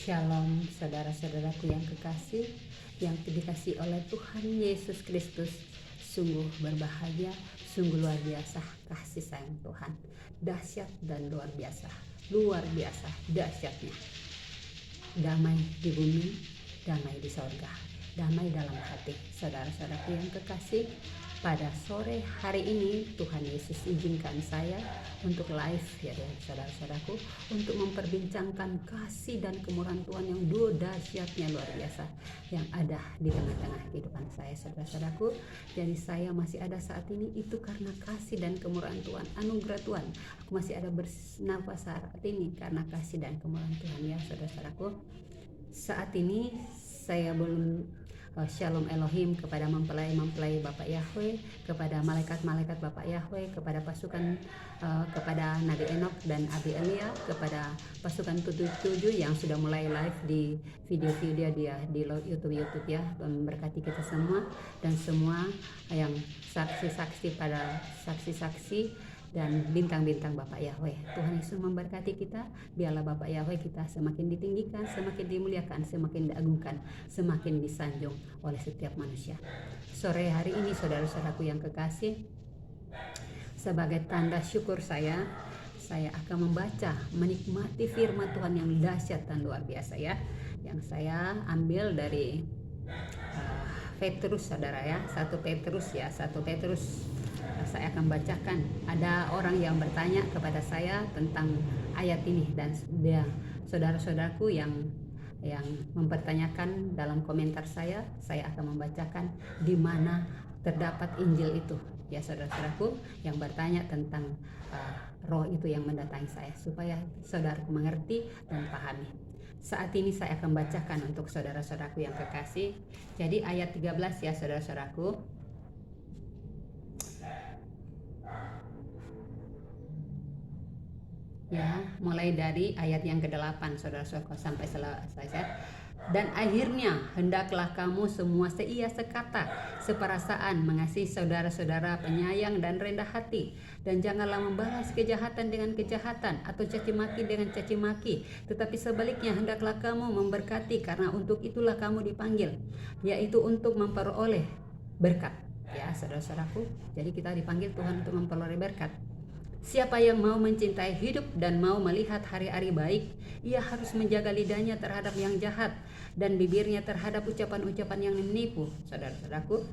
Shalom saudara-saudaraku yang kekasih, yang dikasihi oleh Tuhan Yesus Kristus. Sungguh berbahagia, sungguh luar biasa kasih sayang Tuhan. Dahsyat dan luar biasa dahsyatnya. Damai di bumi, damai di sorga, damai dalam hati. Saudara-saudaraku yang kekasih, pada sore hari ini Tuhan Yesus izinkan saya untuk live ya saudara-saudaraku, untuk memperbincangkan kasih dan kemurahan Tuhan yang dahsyatnya luar biasa yang ada di tengah-tengah kehidupan saya, saudara-saudaraku. Jadi saya masih ada saat ini itu karena kasih dan kemurahan Tuhan, anugerah Tuhan. Aku masih ada bernafas saat ini karena kasih dan kemurahan Tuhan ya saudara-saudaraku. Saat ini saya belum Shalom Elohim kepada mempelai-mempelai Bapak Yahweh, kepada malaikat-malaikat Bapak Yahweh, kepada pasukan kepada Nabi Enoch dan Abi Elia, kepada pasukan 77 yang sudah mulai live di video-video dia di YouTube ya, memberkati kita semua dan semua yang saksi-saksi pada saksi-saksi dan bintang-bintang Bapak Yahweh. Tuhan Yesus memberkati kita. Biarlah Bapak Yahweh kita semakin ditinggikan, semakin dimuliakan, semakin diagungkan, semakin disanjung oleh setiap manusia. Sore hari ini saudara-saudaraku yang kekasih, sebagai tanda syukur saya akan membaca, menikmati firman Tuhan yang dahsyat dan luar biasa ya, yang saya ambil dari Petrus saudara ya, 1 Petrus saya akan bacakan. Ada orang yang bertanya kepada saya tentang ayat ini dan dia saudara-saudaraku yang mempertanyakan dalam komentar saya akan membacakan di mana terdapat Injil itu ya saudara-saudaraku, yang bertanya tentang roh itu yang mendatangi saya, supaya saudaraku mengerti dan pahami. Saat ini saya akan bacakan untuk saudara-saudaraku yang kekasih. Jadi ayat 13 ya saudara-saudaraku. Ya, mulai dari ayat yang ke-8 saudara-saudara sampai selesai. Dan akhirnya hendaklah kamu semua seia sekata, seperasaan, mengasihi saudara-saudara, penyayang dan rendah hati, dan janganlah membalas kejahatan dengan kejahatan atau caci maki dengan caci maki, tetapi sebaliknya hendaklah kamu memberkati, karena untuk itulah kamu dipanggil, yaitu untuk memperoleh berkat. Ya saudara-saudaraku, jadi kita dipanggil Tuhan untuk memperoleh berkat. Siapa yang mau mencintai hidup dan mau melihat hari-hari baik, ia harus menjaga lidahnya terhadap yang jahat dan bibirnya terhadap ucapan-ucapan yang menipu. Saudara-saudaraku,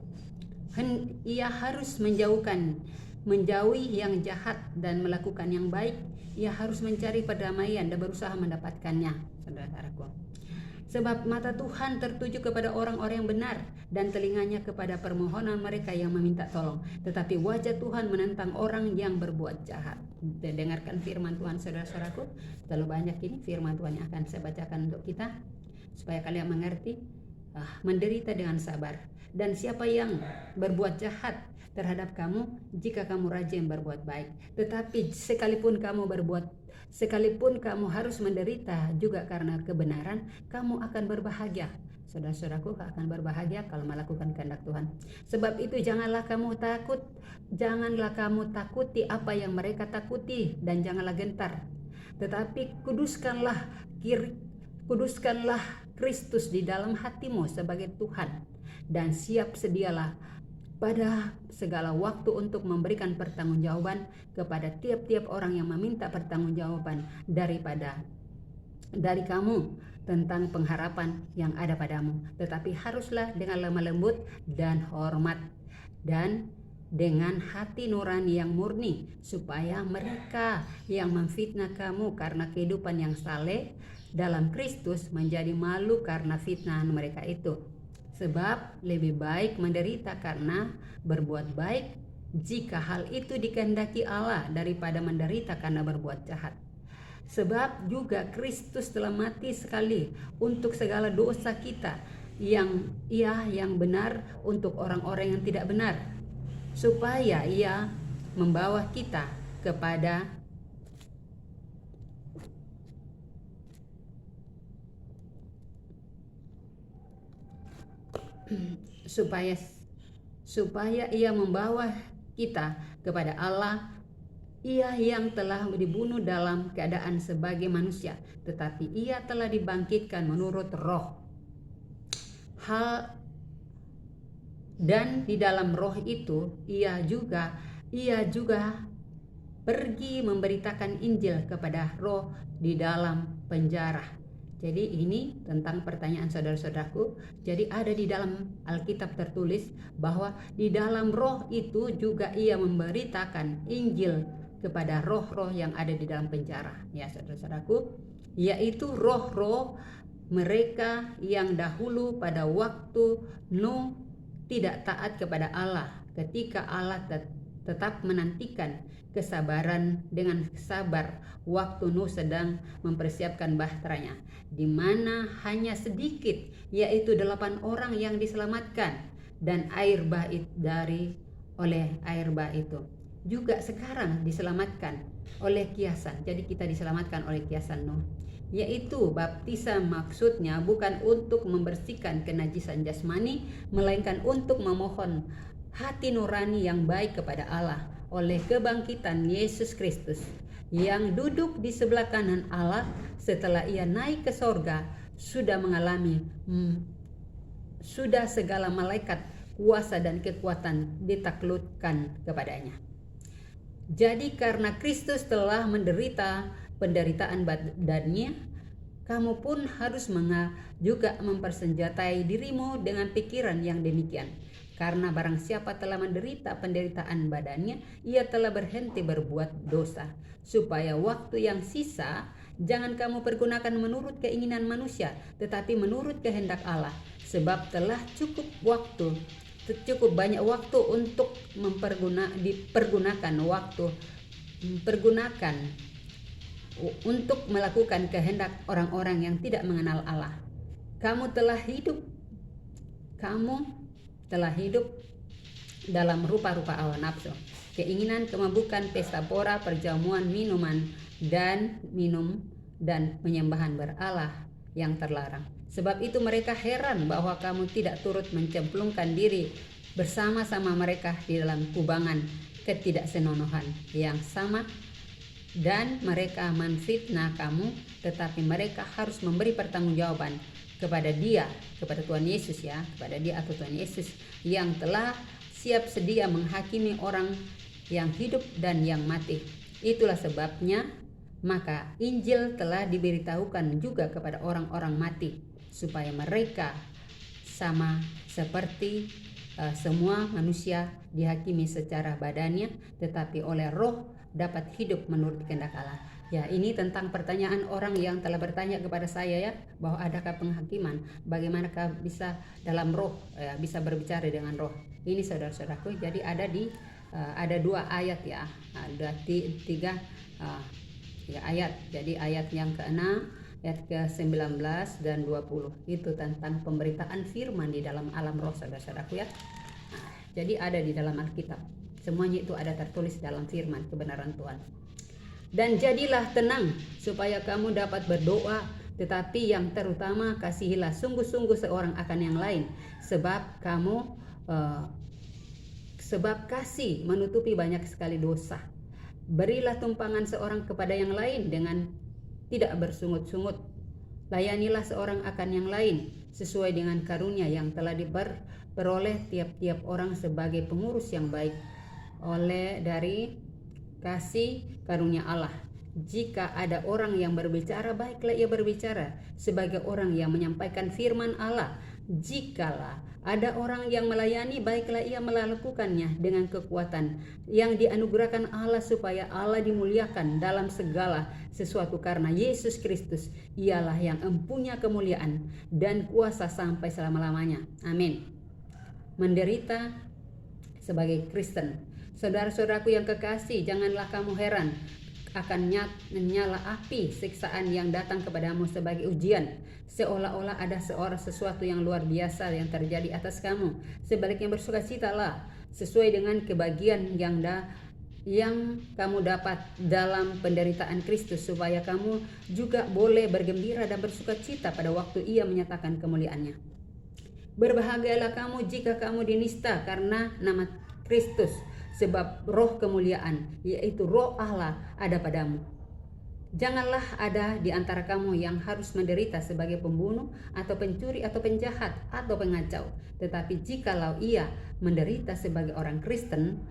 ia harus menjauhi yang jahat dan melakukan yang baik. Ia harus mencari perdamaian dan berusaha mendapatkannya. Saudara-saudaraku, sebab mata Tuhan tertuju kepada orang-orang yang benar dan telinganya kepada permohonan mereka yang meminta tolong. Tetapi wajah Tuhan menentang orang yang berbuat jahat. Dengarkan firman Tuhan saudara-saudaraku. Terlalu banyak ini firman Tuhan yang akan saya bacakan untuk kita, supaya kalian mengerti. Menderita dengan sabar. Dan siapa yang berbuat jahat terhadap kamu, jika kamu rajin berbuat baik. Tetapi sekalipun kamu harus menderita juga karena kebenaran, kamu akan berbahagia. Saudara-saudaraku akan berbahagia kalau melakukan kehendak Tuhan. Sebab itu janganlah kamu takuti apa yang mereka takuti, dan janganlah gentar. Tetapi kuduskanlah Kristus di dalam hatimu sebagai Tuhan, dan siap sedialah pada segala waktu untuk memberikan pertanggungjawaban kepada tiap-tiap orang yang meminta pertanggungjawaban dari kamu tentang pengharapan yang ada padamu. Tetapi haruslah dengan lemah lembut dan hormat dan dengan hati nurani yang murni, supaya mereka yang memfitnah kamu karena kehidupan yang saleh dalam Kristus menjadi malu karena fitnahan mereka itu. Sebab lebih baik menderita karena berbuat baik, jika hal itu dikehendaki Allah, daripada menderita karena berbuat jahat. Sebab juga Kristus telah mati sekali untuk segala dosa kita, yang benar untuk orang-orang yang tidak benar, supaya ia membawa kita kepada supaya ia membawa kita kepada Allah Ia yang telah dibunuh dalam keadaan sebagai manusia, tetapi ia telah dibangkitkan menurut roh. Dan di dalam roh itu ia juga pergi memberitakan Injil kepada roh di dalam penjara. Jadi ini tentang pertanyaan saudara-saudaraku. Jadi ada di dalam Alkitab tertulis bahwa di dalam roh itu juga ia memberitakan Injil kepada roh-roh yang ada di dalam penjara. Ya saudara-saudaraku, yaitu roh-roh mereka yang dahulu pada waktu Nuh tidak taat kepada Allah, ketika Allah tetap menantikan kesabaran dengan sabar waktu Nuh sedang mempersiapkan bahteranya, di mana hanya sedikit, yaitu 8 orang yang diselamatkan dan oleh air bah itu juga sekarang diselamatkan oleh kiasan. Jadi kita diselamatkan oleh kiasan Nuh, yaitu baptisan. Maksudnya bukan untuk membersihkan kenajisan jasmani, melainkan untuk memohon hati nurani yang baik kepada Allah oleh kebangkitan Yesus Kristus yang duduk di sebelah kanan Allah setelah ia naik ke sorga, sudah segala malaikat, kuasa dan kekuatan ditaklukkan kepadanya. Jadi karena Kristus telah menderita penderitaan badannya, kamu pun harus juga mempersenjatai dirimu dengan pikiran yang demikian. Karena barang siapa telah menderita penderitaan badannya, ia telah berhenti berbuat dosa, supaya waktu yang sisa jangan kamu pergunakan menurut keinginan manusia, tetapi menurut kehendak Allah. Sebab telah cukup banyak waktu untuk dipergunakan untuk melakukan kehendak orang-orang yang tidak mengenal Allah. Kamu telah hidup dalam rupa-rupa hawa nafsu, keinginan, kemabukan, pesta pora, perjamuan, minuman dan menyembahan berhala yang terlarang. Sebab itu mereka heran bahwa kamu tidak turut mencemplungkan diri bersama-sama mereka di dalam kubangan ketidaksenonohan yang sama, dan mereka menfitnah kamu, tetapi mereka harus memberi pertanggungjawaban kepada Tuhan Yesus, kepada Dia atau Tuhan Yesus yang telah siap sedia menghakimi orang yang hidup dan yang mati. Itulah sebabnya maka Injil telah diberitahukan juga kepada orang-orang mati, supaya mereka sama seperti semua manusia dihakimi secara badannya, tetapi oleh roh dapat hidup menurut kehendak Allah. Ya, ini tentang pertanyaan orang yang telah bertanya kepada saya, bahwa adakah penghakiman, bagaimanakah bisa dalam roh, bisa berbicara dengan roh. Ini saudara-saudaraku, jadi ada 2 ayat, ada 3 ayat. Jadi ayat yang ke-6, ayat ke-19 dan 20 itu tentang pemberitaan firman di dalam alam roh, saudara-saudaraku ya. Jadi ada di dalam Alkitab, semuanya itu ada tertulis dalam firman kebenaran Tuhan. Dan jadilah tenang supaya kamu dapat berdoa, tetapi yang terutama kasihilah sungguh-sungguh seorang akan yang lain, sebab kasih menutupi banyak sekali dosa. Berilah tumpangan seorang kepada yang lain dengan tidak bersungut-sungut. Layanilah seorang akan yang lain sesuai dengan karunia yang telah diperoleh tiap-tiap orang sebagai pengurus yang baik dari kasih karunia Allah. Jika ada orang yang berbicara, baiklah ia berbicara sebagai orang yang menyampaikan firman Allah. Jikalau ada orang yang melayani, baiklah ia melakukannya dengan kekuatan yang dianugerahkan Allah, supaya Allah dimuliakan dalam segala sesuatu karena Yesus Kristus. Ialah yang empunya kemuliaan dan kuasa sampai selama-lamanya. Amin. Menderita sebagai Kristen. Saudara-saudaraku yang kekasih, janganlah kamu heran akan nyala api siksaan yang datang kepadamu sebagai ujian, seolah-olah ada sesuatu yang luar biasa yang terjadi atas kamu. Sebaliknya bersukacitalah sesuai dengan kebahagiaan yang kamu dapat dalam penderitaan Kristus, supaya kamu juga boleh bergembira dan bersukacita pada waktu Ia menyatakan kemuliaannya. Berbahagialah kamu jika kamu dinista karena nama Kristus, sebab roh kemuliaan, yaitu roh Allah, ada padamu. Janganlah ada di antara kamu yang harus menderita sebagai pembunuh atau pencuri atau penjahat atau pengacau. Tetapi jikalau ia menderita sebagai orang Kristen,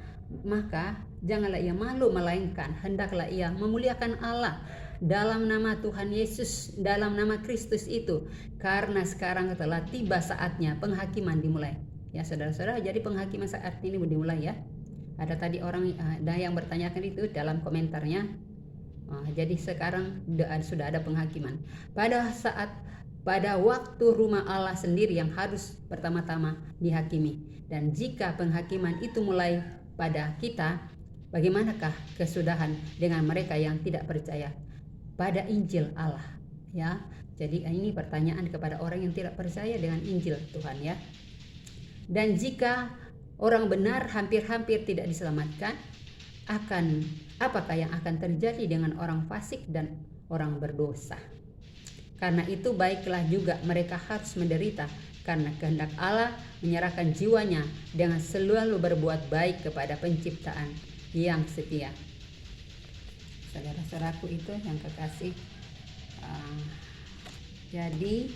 maka janganlah ia malu, melainkan hendaklah ia memuliakan Allah dalam nama Tuhan Yesus, dalam nama Kristus itu, karena sekarang telah tiba saatnya penghakiman dimulai. Ya saudara-saudara, jadi penghakiman saat ini dimulai ya. Ada tadi orang yang bertanyakan itu dalam komentarnya. Jadi sekarang sudah ada penghakiman. Pada waktu rumah Allah sendiri yang harus pertama-tama dihakimi. Dan jika penghakiman itu mulai pada kita, bagaimanakah kesudahan dengan mereka yang tidak percaya pada Injil Allah? Ya, jadi ini pertanyaan kepada orang yang tidak percaya dengan Injil Tuhan ya. Dan jika orang benar hampir-hampir tidak diselamatkan, apakah yang akan terjadi dengan orang fasik dan orang berdosa? Karena itu baiklah juga mereka harus menderita, karena kehendak Allah menyerahkan jiwanya dengan selalu berbuat baik kepada penciptaan yang setia. Saudara-saudaraku itu yang kekasih, jadi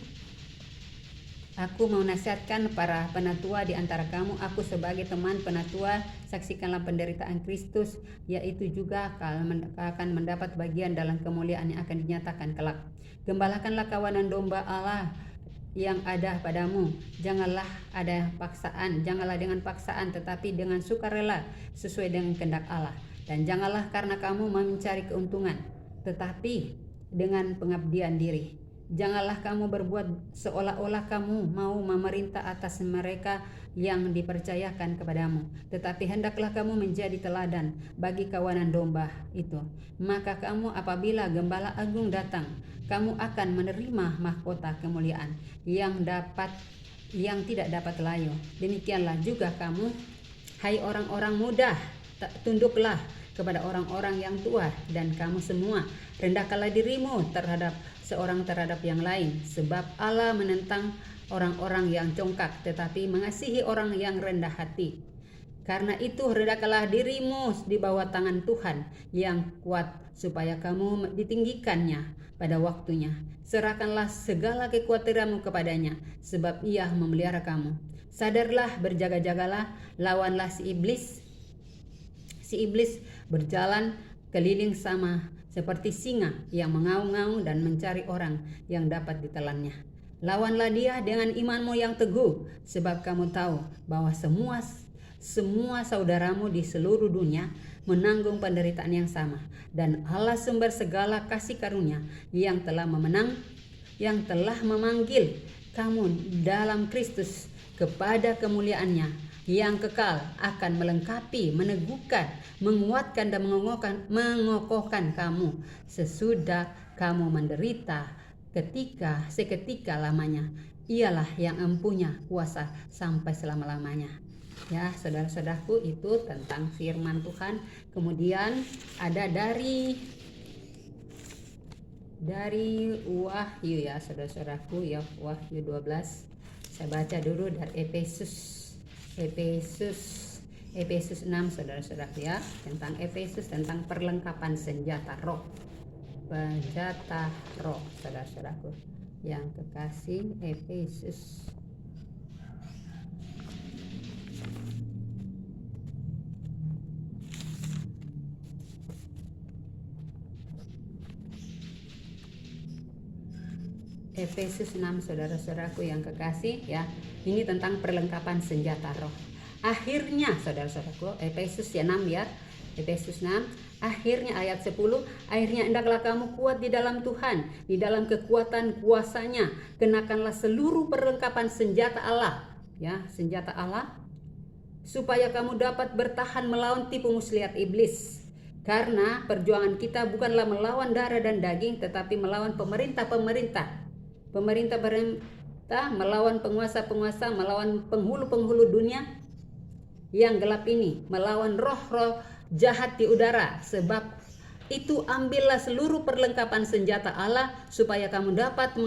aku mau nasihatkan para penatua di antara kamu. Aku sebagai teman penatua, saksikanlah penderitaan Kristus, yaitu juga akan mendapat bagian dalam kemuliaan yang akan dinyatakan kelak. Gembalakanlah kawanan domba Allah yang ada padamu. Janganlah dengan paksaan, tetapi dengan sukarela sesuai dengan kehendak Allah. Dan janganlah karena kamu mencari keuntungan, tetapi dengan pengabdian diri. Janganlah kamu berbuat seolah-olah kamu mau memerintah atas mereka yang dipercayakan kepadamu, tetapi hendaklah kamu menjadi teladan bagi kawanan domba itu. Maka kamu apabila Gembala Agung datang, kamu akan menerima mahkota kemuliaan yang tidak dapat layu. Demikianlah juga kamu, hai orang-orang muda, tunduklah kepada orang-orang yang tua, dan kamu semua rendahkanlah dirimu terhadap yang lain, sebab Allah menentang orang-orang yang congkak, tetapi mengasihi orang yang rendah hati. Karena itu rendahkanlah dirimu di bawah tangan Tuhan yang kuat, supaya kamu ditinggikannya pada waktunya. Serahkanlah segala kekhawatiranmu kepadanya, sebab Ia memelihara kamu. Sadarlah, berjaga-jagalah, lawanlah si iblis. Si iblis berjalan keliling sama seperti singa yang mengaum-ngaum dan mencari orang yang dapat ditelannya. Lawanlah dia dengan imanmu yang teguh, sebab kamu tahu bahwa semua saudaramu di seluruh dunia menanggung penderitaan yang sama. Dan Allah sumber segala kasih karunia yang telah memanggil kamu dalam Kristus kepada kemuliaannya yang kekal, akan melengkapi, meneguhkan, menguatkan dan mengokohkan kamu sesudah kamu menderita seketika lamanya. Ialah yang empunya kuasa sampai selama-lamanya. Ya, saudara-saudaraku, itu tentang firman Tuhan. Kemudian ada dari Wahyu ya, saudara-saudaraku ya, Wahyu 12. Saya baca dulu dari Efesus 6, saudara-saudaraku ya, tentang Efesus, tentang perlengkapan senjata roh, saudara-saudaraku yang kekasih. Efesus 6, saudara-saudaraku yang kekasih ya, ini tentang perlengkapan senjata roh. Akhirnya, saudara-saudaraku, Efesus 6 ya, Efesus 6, akhirnya ayat 10, akhirnya hendaklah kamu kuat di dalam Tuhan, di dalam kekuatan kuasanya. Kenakanlah seluruh perlengkapan senjata Allah, ya, senjata Allah, supaya kamu dapat bertahan melawan tipu muslihat iblis. Karena perjuangan kita bukanlah melawan darah dan daging, tetapi melawan pemerintah-pemerintah, melawan penguasa-penguasa, melawan penghulu-penghulu dunia yang gelap ini, melawan roh-roh jahat di udara. Sebab itu ambillah seluruh perlengkapan senjata Allah, supaya kamu dapat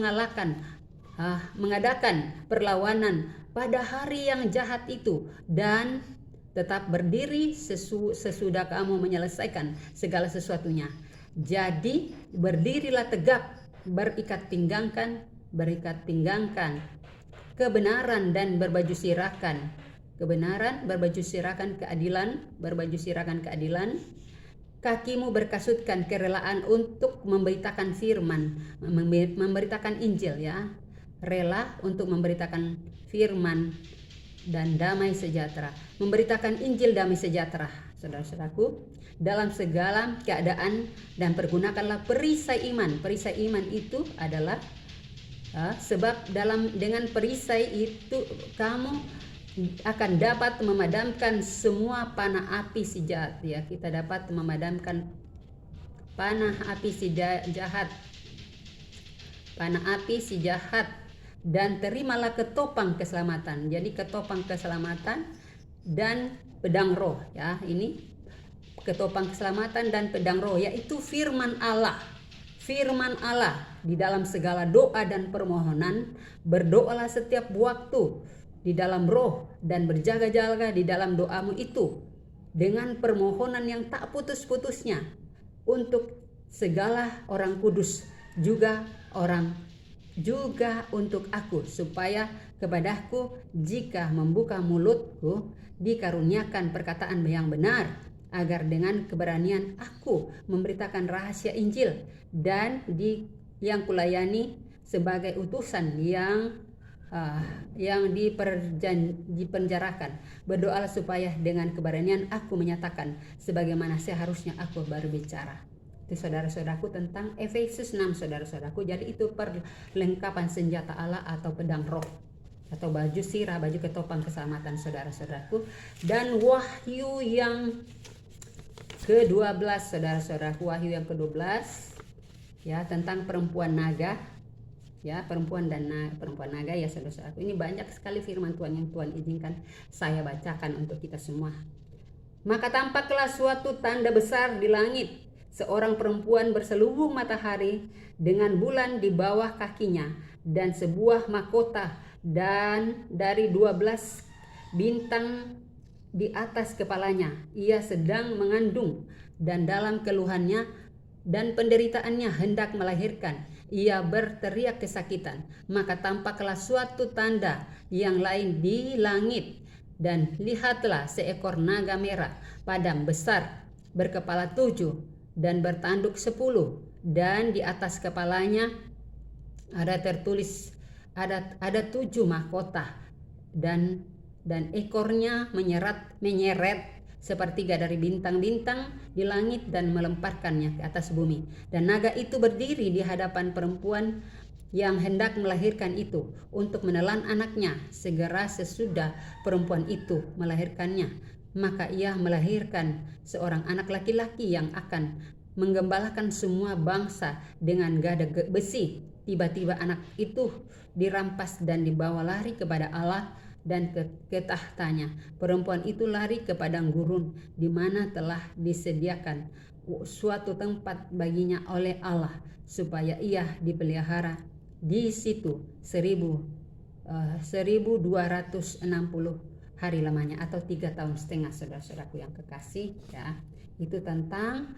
mengadakan perlawanan pada hari yang jahat itu, dan tetap berdiri sesudah kamu menyelesaikan segala sesuatunya. Jadi berdirilah tegap, berikat pinggangkan kebenaran dan berbaju sirahkan kebenaran, berbaju sirahkan keadilan, kakimu berkasutkan kerelaan untuk memberitakan firman, memberitakan Injil ya, rela untuk memberitakan firman dan damai sejahtera, memberitakan Injil damai sejahtera, saudara-saudaraku, dalam segala keadaan, dan pergunakanlah perisai iman. Perisai iman itu adalah sebab dengan perisai itu kamu akan dapat memadamkan semua panah api si jahat ya. Kita dapat memadamkan panah api si jahat. Panah api si jahat. Dan terimalah ketopang keselamatan. Jadi ketopang keselamatan dan pedang roh ya. Ini ketopang keselamatan dan pedang roh, yaitu firman Allah. Firman Allah di dalam segala doa dan permohonan, berdoalah setiap waktu di dalam roh dan berjaga-jaga di dalam doamu itu dengan permohonan yang tak putus-putusnya untuk segala orang kudus, juga untuk aku, supaya kepadaku jika membuka mulutku dikaruniakan perkataan yang benar, agar dengan keberanian aku memberitakan rahasia Injil dan yang kulayani sebagai utusan yang dipenjarakan. Berdoalah supaya dengan keberanian aku menyatakan sebagaimana seharusnya aku berbicara. Itu saudara-saudaraku tentang Efesus 6, saudara-saudaraku. Jadi itu perlengkapan senjata Allah atau pedang roh, atau baju sirah, baju ketopang keselamatan, saudara-saudaraku. Dan Wahyu yang ke-12, saudara-saudaraku, Wahyu yang ke-12 ya, tentang perempuan naga ya, perempuan naga ya, saudara-saudaraku. Ini banyak sekali firman Tuhan yang Tuhan izinkan saya bacakan untuk kita semua. Maka tampaklah suatu tanda besar di langit, seorang perempuan berselubung matahari dengan bulan di bawah kakinya, dan sebuah mahkota dan dari 12 bintang di atas kepalanya. Ia sedang mengandung, dan dalam keluhannya dan penderitaannya hendak melahirkan. Ia berteriak kesakitan. Maka tampaklah suatu tanda yang lain di langit, dan lihatlah seekor naga merah padam besar, berkepala 7 dan bertanduk 10, dan di atas kepalanya ada tertulis ada 7 mahkota, dan ekornya menyeret sepertiga dari bintang-bintang di langit dan melemparkannya ke atas bumi. Dan naga itu berdiri di hadapan perempuan yang hendak melahirkan itu untuk menelan anaknya. Segera sesudah perempuan itu melahirkannya, maka ia melahirkan seorang anak laki-laki yang akan menggembalakan semua bangsa dengan gada besi. Tiba-tiba anak itu dirampas dan dibawa lari kepada Allah dan ke tahtanya. Perempuan itu lari ke padang gurun, di mana telah disediakan suatu tempat baginya oleh Allah, supaya ia dipelihara di situ 1260 hari lamanya, atau 3,5 tahun, saudara-saudaraku yang kekasih ya. Itu tentang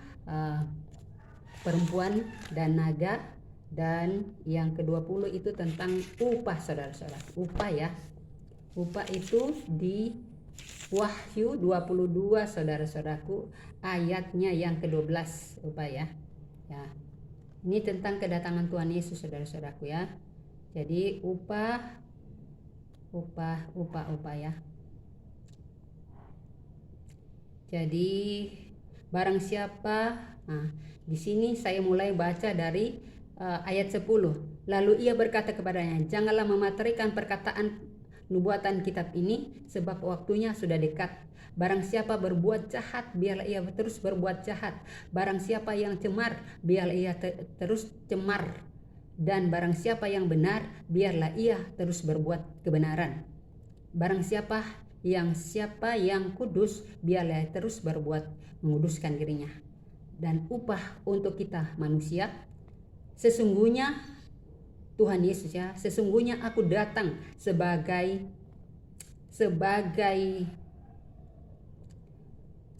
perempuan dan naga. Dan yang ke-20 itu tentang upah, saudara-saudara. Upah ya. Upah itu di Wahyu 22, saudara-saudaraku, ayatnya yang ke-12, upah ya. Ya. Ini tentang kedatangan Tuhan Yesus, saudara-saudaraku ya. Jadi upah ya. Jadi barang siapa, di sini saya mulai baca dari ayat 10. Lalu ia berkata kepadanya, janganlah mematerikan perkataan nubuatan kitab ini, sebab waktunya sudah dekat. Barang siapa berbuat jahat, biarlah ia terus berbuat jahat. Barang siapa yang cemar, biarlah ia terus cemar. Dan barang siapa yang benar, biarlah ia terus berbuat kebenaran. Barang siapa yang kudus, biarlah ia terus berbuat menguduskan dirinya. Dan upah untuk kita manusia, sesungguhnya Tuhan Yesus ya, sesungguhnya aku datang sebagai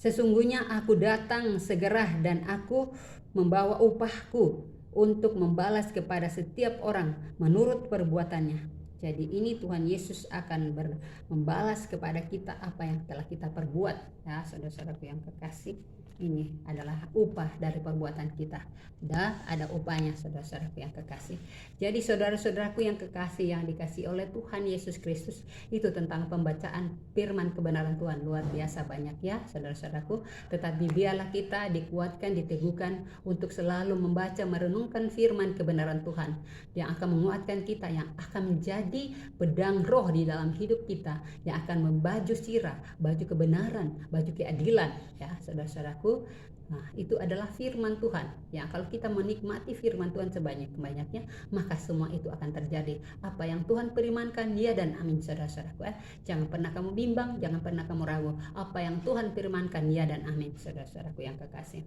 Sesungguhnya aku datang segera dan aku membawa upahku untuk membalas kepada setiap orang menurut perbuatannya. Jadi ini Tuhan Yesus akan membalas kepada kita apa yang telah kita perbuat. Ya, saudara-saudaraku yang kekasih, ini adalah upah dari perbuatan kita. Dah ada upahnya, saudara-saudaraku yang kekasih. Jadi saudara-saudaraku yang kekasih, yang dikasih oleh Tuhan Yesus Kristus, itu tentang pembacaan firman kebenaran Tuhan luar biasa banyak ya, saudara-saudaraku. Tetapi biarlah kita dikuatkan, diteguhkan untuk selalu membaca, merenungkan firman kebenaran Tuhan yang akan menguatkan kita, yang akan menjadi pedang roh di dalam hidup kita, yang akan membaju sirah, baju kebenaran, baju keadilan ya, saudara-saudaraku. Nah, itu adalah firman Tuhan. Ya, kalau kita menikmati firman Tuhan sebanyak-banyaknya, maka semua itu akan terjadi. Apa yang Tuhan firmankan, ya dan amin, saudara-saudaraku. Jangan pernah kamu bimbang, jangan pernah kamu ragu. Apa yang Tuhan firmankan, ya dan amin, saudara-saudaraku yang kekasih.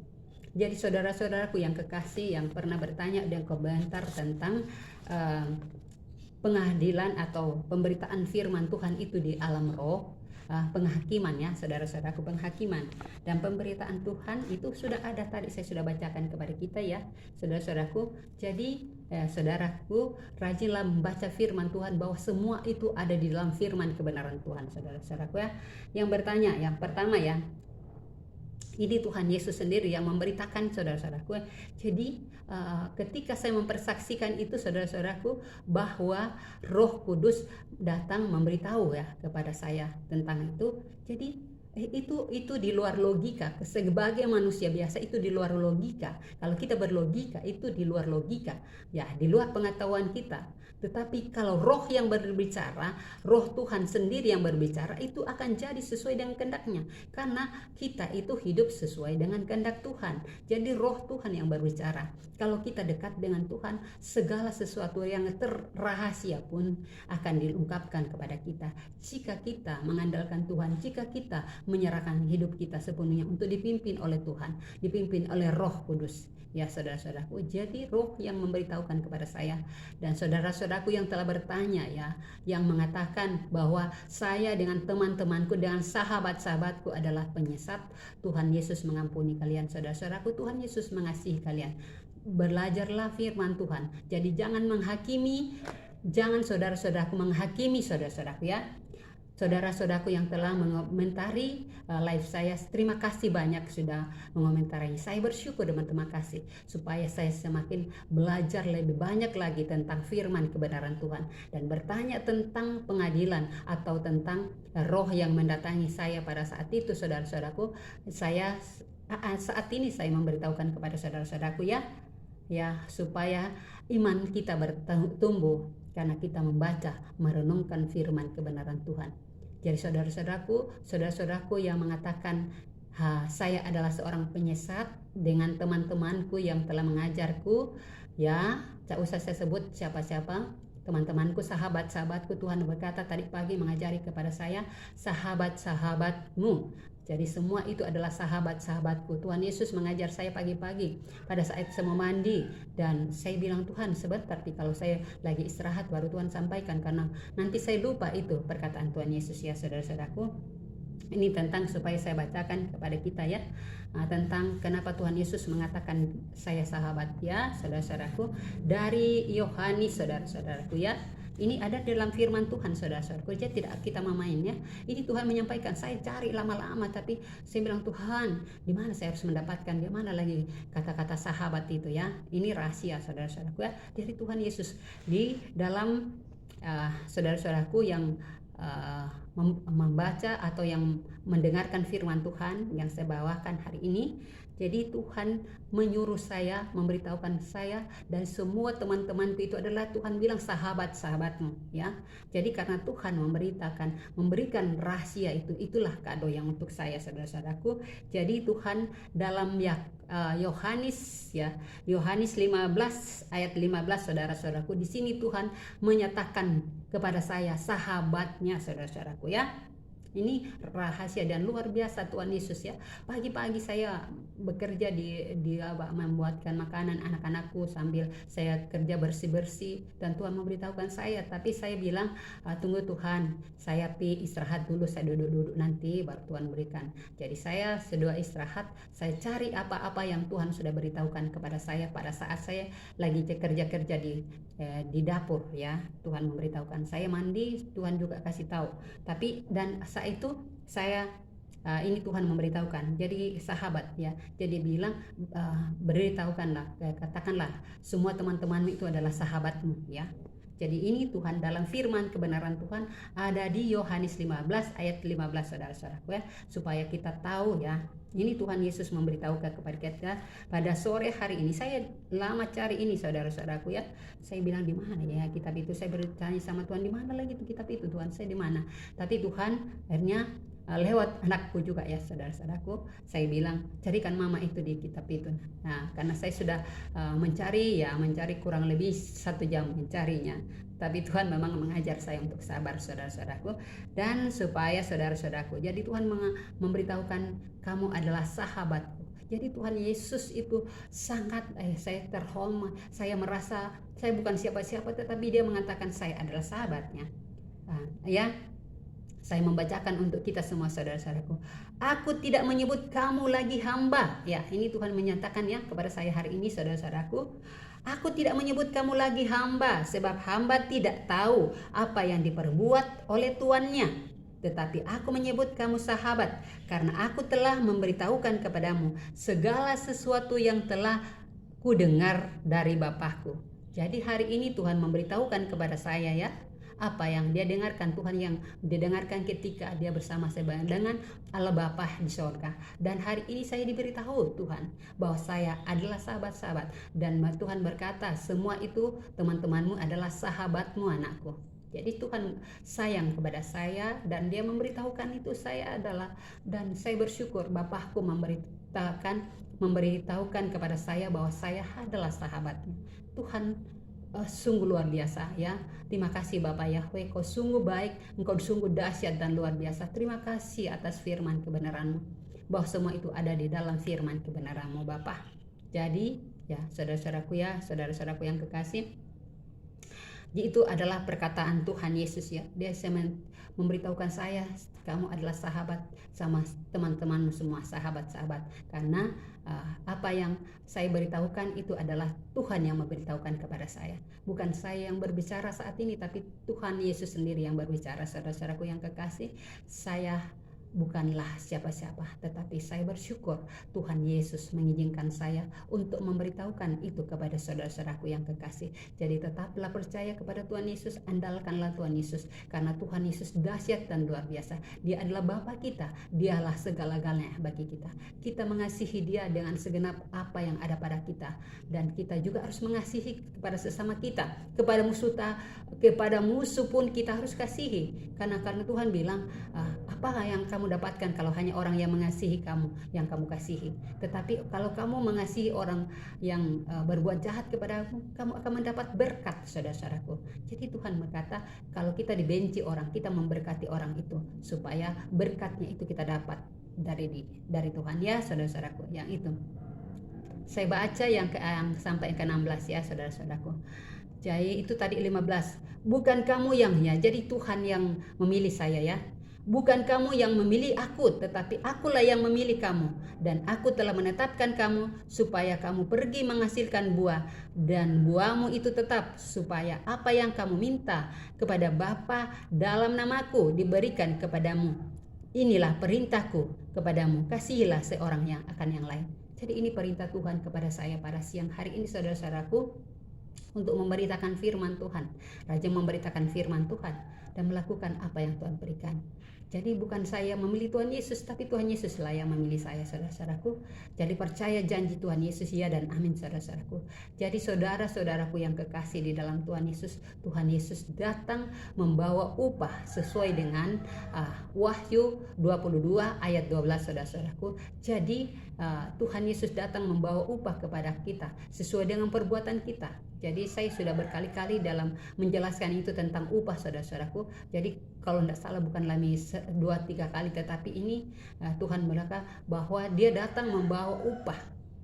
Jadi saudara-saudaraku yang kekasih, yang pernah bertanya dan komentar tentang pengadilan atau pemberitaan firman Tuhan itu di alam roh, penghakiman ya, saudara-saudaraku, penghakiman dan pemberitaan Tuhan itu sudah ada tadi, saya sudah bacakan kepada kita ya, saudara-saudaraku. Jadi saudaraku, rajinlah membaca firman Tuhan, bahwa semua itu ada di dalam firman kebenaran Tuhan, saudara-saudaraku ya. Yang bertanya, yang pertama ya, ini Tuhan Yesus sendiri yang memberitakan, saudara-saudaraku. Jadi ketika saya mempersaksikan itu, saudara-saudaraku, bahwa Roh Kudus datang memberitahu ya kepada saya tentang itu. Jadi itu di luar logika. Sebagai manusia biasa itu di luar logika. Kalau kita berlogika itu di luar logika, ya di luar pengetahuan kita. Tetapi kalau roh yang berbicara, roh Tuhan sendiri yang berbicara, itu akan jadi sesuai dengan kehendaknya. Karena kita itu hidup sesuai dengan kehendak Tuhan. Jadi roh Tuhan yang berbicara. Kalau kita dekat dengan Tuhan, segala sesuatu yang terrahasia pun akan diungkapkan kepada kita. Jika kita mengandalkan Tuhan, jika kita menyerahkan hidup kita sepenuhnya untuk dipimpin oleh Tuhan, dipimpin oleh Roh Kudus. Ya saudara-saudaraku, jadi roh yang memberitahukan kepada saya dan saudara-saudaraku yang telah bertanya ya, yang mengatakan bahwa saya dengan teman-temanku, dengan sahabat-sahabatku adalah penyesat. Tuhan Yesus mengampuni kalian, saudara-saudaraku. Tuhan Yesus mengasihi kalian. Belajarlah firman Tuhan. Jadi jangan menghakimi, jangan saudara-saudaraku menghakimi saudara-saudaraku ya. Saudara-saudaraku yang telah mengomentari live saya, terima kasih banyak sudah mengomentari. Saya bersyukur dan terima kasih supaya saya semakin belajar lebih banyak lagi tentang firman kebenaran Tuhan dan bertanya tentang pengadilan atau tentang roh yang mendatangi saya pada saat itu, saudara-saudaraku. Saya saat ini saya memberitahukan kepada saudara-saudaraku ya supaya iman kita bertumbuh karena kita membaca, merenungkan firman kebenaran Tuhan. Jadi saudara-saudaraku yang mengatakan saya adalah seorang penyesat dengan teman-temanku yang telah mengajarku, ya tak usah saya sebut siapa-siapa, teman-temanku, sahabat-sahabatku. Tuhan berkata tadi pagi mengajari kepada saya, sahabat-sahabatmu. Jadi semua itu adalah sahabat-sahabatku. Tuhan Yesus mengajar saya pagi-pagi pada saat saya mau mandi. Dan saya bilang, Tuhan sebentar, tapi kalau saya lagi istirahat baru Tuhan sampaikan. Karena nanti saya lupa itu perkataan Tuhan Yesus ya saudara-saudaraku. Ini tentang supaya saya bacakan kepada kita ya. Tentang kenapa Tuhan Yesus mengatakan saya sahabat ya saudara-saudaraku. Dari Yohanes saudara-saudaraku ya. Ini ada dalam firman Tuhan, saudara-saudaraku. Jadi tidak kita memain ya. Ini Tuhan menyampaikan, saya cari lama-lama, tapi saya bilang, Tuhan, di mana saya harus mendapatkan, di mana lagi kata-kata sahabat itu ya. Ini rahasia, saudara-saudaraku ya. Dari Tuhan Yesus di dalam saudara-saudaraku yang membaca atau yang mendengarkan firman Tuhan yang saya bawakan hari ini. Jadi Tuhan menyuruh saya, memberitahukan saya dan semua teman-temanku itu adalah Tuhan bilang sahabat-sahabatmu ya. Jadi karena Tuhan memberikan rahasia itu, itulah kado yang untuk saya saudara-saudaraku. Jadi Tuhan dalam Yohanes 15 ayat 15 saudara-saudaraku, di sini Tuhan menyatakan kepada saya sahabatnya saudara-saudaraku ya. Ini rahasia dan luar biasa Tuhan Yesus ya. Pagi-pagi saya bekerja membuatkan makanan anak-anakku sambil saya kerja bersih-bersih, dan Tuhan memberitahukan saya, tapi saya bilang tunggu Tuhan, saya istirahat dulu, saya duduk-duduk nanti baru Tuhan berikan. Jadi saya setelah istirahat, saya cari apa-apa yang Tuhan sudah beritahukan kepada saya pada saat saya lagi kerja-kerja di dapur ya. Tuhan memberitahukan, saya mandi, Tuhan juga kasih tahu. Tapi dan saat itu saya ini Tuhan memberitahukan, jadi sahabat ya, jadi bilang beritahukanlah, katakanlah semua teman-temanmu itu adalah sahabatmu ya. Jadi ini Tuhan dalam firman kebenaran Tuhan ada di Yohanes 15 ayat 15 saudara-saudaraku ya, supaya kita tahu ya. Ini Tuhan Yesus memberitahukan kepada kita pada sore hari ini. Saya lama cari ini saudara-saudaraku ya. Saya bilang di mana ya kitab itu, saya bertanya sama Tuhan, di mana lagi itu kitab itu Tuhan, saya di mana. Tapi Tuhan akhirnya lewat anakku juga ya saudara-saudaraku, saya bilang carikan mama itu di kitab itu. Nah karena saya sudah mencari kurang lebih 1 jam mencarinya, tapi Tuhan memang mengajar saya untuk sabar saudara-saudaraku, dan supaya saudara-saudaraku, jadi Tuhan memberitahukan kamu adalah sahabatku. Jadi Tuhan Yesus itu sangat saya terhormat, saya merasa saya bukan siapa-siapa, tetapi dia mengatakan saya adalah sahabatnya. Ya, saya membacakan untuk kita semua saudara-saudaraku. Aku tidak menyebut kamu lagi hamba. Ya, ini Tuhan menyatakan ya kepada saya hari ini saudara-saudaraku. Aku tidak menyebut kamu lagi hamba, sebab hamba tidak tahu apa yang diperbuat oleh tuannya. Tetapi aku menyebut kamu sahabat, karena aku telah memberitahukan kepadamu segala sesuatu yang telah kudengar dari Bapakku. Jadi hari ini Tuhan memberitahukan kepada saya ya, apa yang dia dengarkan, Tuhan yang dia dengarkan ketika dia bersama saya dengan Allah Bapa di sorga. Dan hari ini saya diberitahu Tuhan bahwa saya adalah sahabat-sahabat, dan Tuhan berkata semua itu teman-temanmu adalah sahabatmu anakku. Jadi Tuhan sayang kepada saya, dan dia memberitahukan itu saya adalah, dan saya bersyukur Bapakku memberitahukan kepada saya bahwa saya adalah sahabatnya. Tuhan sungguh luar biasa ya. Terima kasih Bapak Yahweh, kau sungguh baik, engkau sungguh dahsyat dan luar biasa. Terima kasih atas firman kebenaranmu, bahwa semua itu ada di dalam firman kebenaranmu Bapak. Jadi ya saudara-saudaraku yang kekasih, itu adalah perkataan Tuhan Yesus ya. Dia memberitahukan saya, kamu adalah sahabat sama teman-temanmu semua, sahabat-sahabat. Karena apa yang saya beritahukan itu adalah Tuhan yang memberitahukan kepada saya. Bukan saya yang berbicara saat ini, tapi Tuhan Yesus sendiri yang berbicara. Saudara-saudaraku yang kekasih, saya bukanlah siapa-siapa, tetapi saya bersyukur Tuhan Yesus mengizinkan saya untuk memberitahukan itu kepada saudara-saudaraku yang kekasih. Jadi tetaplah percaya kepada Tuhan Yesus, andalkanlah Tuhan Yesus, karena Tuhan Yesus dahsyat dan luar biasa. Dia adalah Bapa kita, dialah segala-galanya bagi kita. Kita mengasihi dia dengan segenap apa yang ada pada kita, dan kita juga harus mengasihi kepada sesama kita. Kepada musuh pun kita harus kasihi, karena Tuhan bilang apa yang kamu dapatkan kalau hanya orang yang mengasihi kamu yang kamu kasihi. Tetapi kalau kamu mengasihi orang yang berbuat jahat kepadamu, kamu akan mendapat berkat saudara-saudaraku. Jadi Tuhan berkata kalau kita dibenci orang, kita memberkati orang itu supaya berkatnya itu kita dapat dari Tuhan ya saudara-saudaraku. Yang itu saya baca yang sampai ke 16 ya saudara-saudaraku. Jadi itu tadi 15. Bukan kamu yang ya, jadi Tuhan yang memilih saya ya. Bukan kamu yang memilih aku, tetapi akulah yang memilih kamu. Dan aku telah menetapkan kamu supaya kamu pergi menghasilkan buah, dan buahmu itu tetap, supaya apa yang kamu minta kepada Bapa dalam namaku diberikan kepadamu. Inilah perintahku kepadamu, kasihilah seorang yang akan yang lain. Jadi ini perintah Tuhan kepada saya pada siang hari ini saudara-saudaraku, untuk memberitakan firman Tuhan. Raja memberitakan firman Tuhan dan melakukan apa yang Tuhan berikan. Jadi bukan saya memilih Tuhan Yesus, tapi Tuhan Yesus lah yang memilih saya saudara-saudaraku. Jadi percaya janji Tuhan Yesus ya dan amin saudara-saudaraku. Jadi saudara-saudaraku yang kekasih di dalam Tuhan Yesus datang membawa upah sesuai dengan Wahyu 22 ayat 12 saudara-saudaraku. Jadi Tuhan Yesus datang membawa upah kepada kita sesuai dengan perbuatan kita. Jadi saya sudah berkali-kali dalam menjelaskan itu tentang upah, saudara-saudaraku. Jadi kalau tidak salah bukan lagi 2-3 kali, tetapi ini Tuhan berkata bahwa Dia datang membawa upah,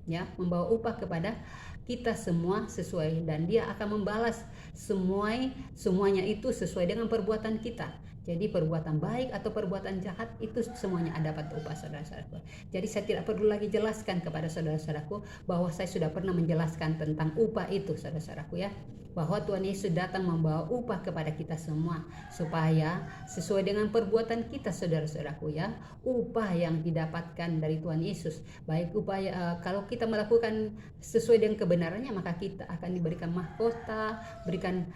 ya, membawa upah kepada kita semua sesuai, dan Dia akan membalas semuanya itu sesuai dengan perbuatan kita. Jadi perbuatan baik atau perbuatan jahat itu semuanya dapat upah, saudara-saudaraku. Jadi saya tidak perlu lagi jelaskan kepada saudara-saudaraku bahwa saya sudah pernah menjelaskan tentang upah itu, saudara-saudaraku, ya. Bahwa Tuhan Yesus datang membawa upah kepada kita semua supaya sesuai dengan perbuatan kita, saudara-saudaraku, ya. Upah yang didapatkan dari Tuhan Yesus, baik upah kalau kita melakukan sesuai dengan kebenarannya, maka kita akan diberikan mahkota, berikan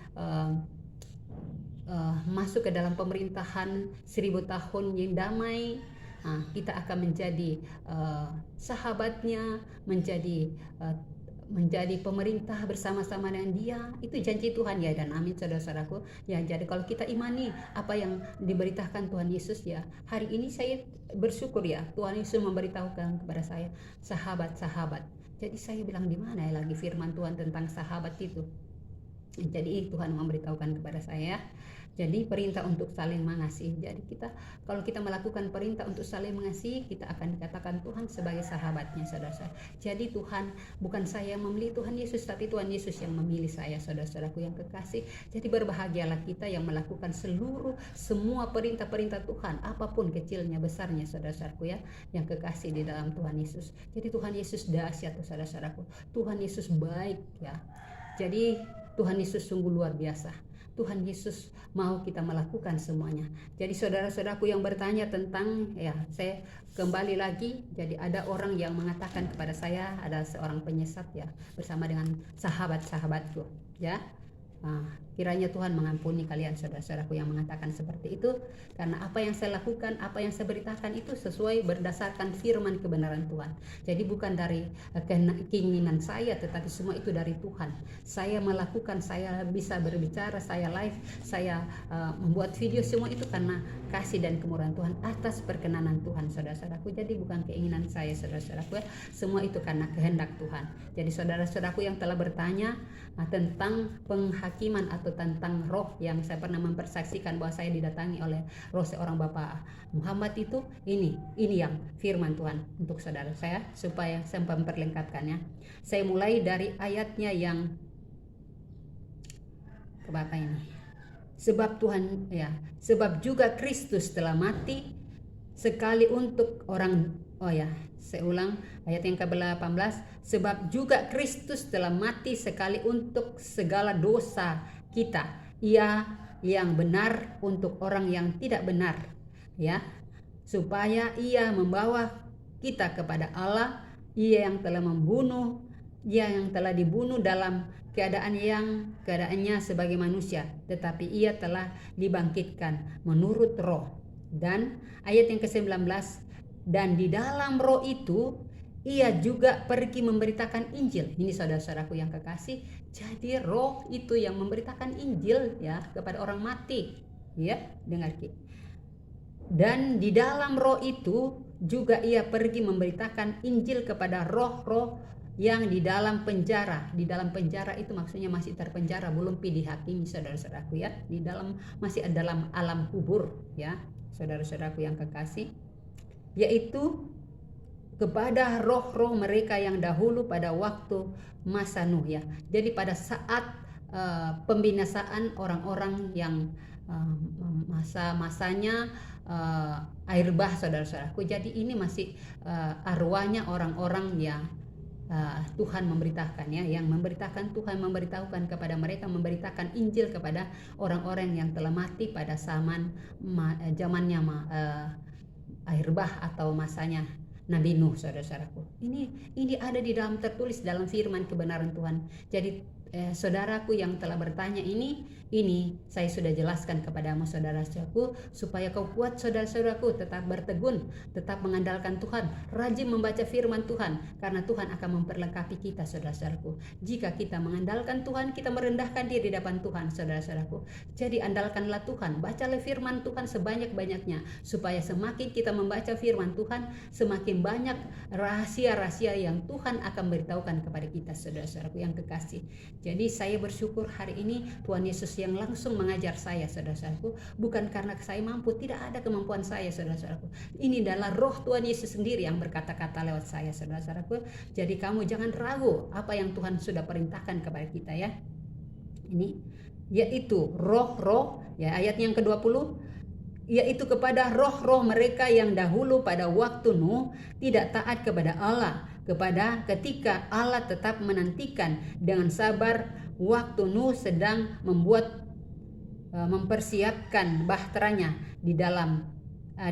masuk ke dalam pemerintahan 1000 tahun yang damai. Kita akan menjadi sahabatnya, menjadi pemerintah bersama-sama dengan Dia. Itu janji Tuhan, ya, dan amin, saudara-saudaraku, ya. Jadi kalau kita imani apa yang diberitakan Tuhan Yesus, ya, hari ini saya bersyukur, ya, Tuhan Yesus memberitahukan kepada saya sahabat-sahabat. Jadi saya bilang, di mana ya lagi firman Tuhan tentang sahabat itu? Jadi Tuhan memberitahukan kepada saya, jadi perintah untuk saling mengasihi. Jadi kalau kita melakukan perintah untuk saling mengasihi, kita akan dikatakan Tuhan sebagai sahabatnya, saudara-saudara. Jadi Tuhan, bukan saya yang memilih Tuhan Yesus, tapi Tuhan Yesus yang memilih saya, saudara-saudaraku yang kekasih. Jadi berbahagialah kita yang melakukan semua perintah-perintah Tuhan, apapun kecilnya besarnya, saudara-saudaraku, ya, yang kekasih di dalam Tuhan Yesus. Jadi Tuhan Yesus dahsyat, saudara-saudaraku. Tuhan Yesus baik, ya. Jadi Tuhan Yesus sungguh luar biasa. Tuhan Yesus mau kita melakukan semuanya. Jadi saudara-saudaraku yang bertanya tentang, ya, saya kembali lagi. Jadi ada orang yang mengatakan kepada saya, ada seorang penyesat, ya, bersama dengan sahabat-sahabatku, ya. Kiranya Tuhan mengampuni kalian, saudara-saudaraku yang mengatakan seperti itu, karena apa yang saya lakukan, apa yang saya beritakan itu sesuai berdasarkan firman kebenaran Tuhan. Jadi bukan dari keinginan saya, tetapi semua itu dari Tuhan. Saya melakukan, saya bisa berbicara, saya live, saya membuat video, semua itu karena kasih dan kemurahan Tuhan, atas perkenanan Tuhan, saudara-saudaraku. Jadi bukan keinginan saya, saudara-saudaraku, ya. Semua itu karena kehendak Tuhan. Jadi saudara-saudaraku yang telah bertanya tentang penghakiman atau tentang roh yang saya pernah mempersaksikan bahwa saya didatangi oleh roh seorang Bapak Muhammad, itu ini yang firman Tuhan untuk saudara saya, supaya saya memperlengkapkannya. Saya mulai dari ayatnya yang keberapa ini. Sebab Tuhan, ya, sebab juga Kristus telah mati sekali untuk orang, saya ulang ayat yang ke-18. Sebab juga Kristus telah mati sekali untuk segala dosa kita, Ia yang benar untuk orang yang tidak benar, ya, supaya Ia membawa kita kepada Allah. Ia yang telah dibunuh dalam keadaannya sebagai manusia, tetapi Ia telah dibangkitkan menurut roh. Dan ayat yang ke-19, dan di dalam roh itu Ia juga pergi memberitakan Injil. Ini saudara-saudaraku yang kekasih. Jadi roh itu yang memberitakan Injil, ya, kepada orang mati, ya, dengar ki. Dan di dalam roh itu juga Ia pergi memberitakan Injil kepada roh-roh yang di dalam penjara. Di dalam penjara itu maksudnya masih terpenjara, belum dihakimi, saudara-saudaraku, ya. Masih dalam alam kubur, ya, saudara-saudaraku yang kekasih. Yaitu kepada roh-roh mereka yang dahulu pada waktu masa Nuh, ya. Jadi pada saat pembinasaan orang-orang yang masanya air bah, saudara-saudaraku. Jadi ini masih arwahnya orang-orang yang Tuhan memberitakan, ya, yang memberitakan Tuhan memberitahukan kepada mereka, memberitakan Injil kepada orang-orang yang telah mati pada zamannya air bah atau masanya Nabi Nuh, saudara-saudaraku. Ini ada di dalam, tertulis dalam firman kebenaran Tuhan. Jadi saudaraku yang telah bertanya ini, Ini saya sudah jelaskan kepadamu saudara-saudaraku, supaya kau kuat saudara-saudaraku, tetap bertegun, tetap mengandalkan Tuhan, rajin membaca firman Tuhan, karena Tuhan akan memperlengkapi kita saudara-saudaraku. Jika kita mengandalkan Tuhan, kita merendahkan diri di depan Tuhan saudara-saudaraku. Jadi andalkanlah Tuhan, bacalah firman Tuhan sebanyak-banyaknya, supaya semakin kita membaca firman Tuhan, semakin banyak rahasia-rahasia yang Tuhan akan beritahukan kepada kita saudara-saudaraku yang kekasih. Jadi saya bersyukur hari ini Tuhan Yesus yang langsung mengajar saya saudara-saudaraku, bukan karena saya mampu, tidak ada kemampuan saya saudara-saudaraku. Ini adalah roh Tuhan Yesus sendiri yang berkata-kata lewat saya saudara-saudaraku. Jadi kamu jangan ragu apa yang Tuhan sudah perintahkan kepada kita ya. Ini yaitu roh-roh ya, ayat yang ke-20, yaitu kepada roh-roh mereka yang dahulu pada waktu Nuh tidak taat kepada Allah, ketika Allah tetap menantikan dengan sabar waktu Nuh sedang mempersiapkan bahteranya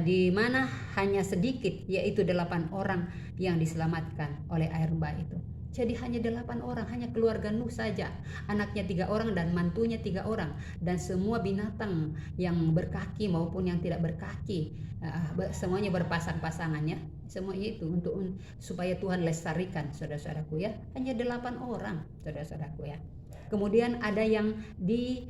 di mana hanya sedikit, yaitu 8 orang yang diselamatkan oleh air bah itu. Jadi hanya 8 orang, hanya keluarga Nuh saja, anaknya 3 orang dan mantunya 3 orang, dan semua binatang yang berkaki maupun yang tidak berkaki, semuanya berpasang-pasangan ya. Semuanya itu supaya Tuhan lestarikan saudara-saudaraku ya. Hanya 8 orang saudara-saudaraku ya. Kemudian ada yang di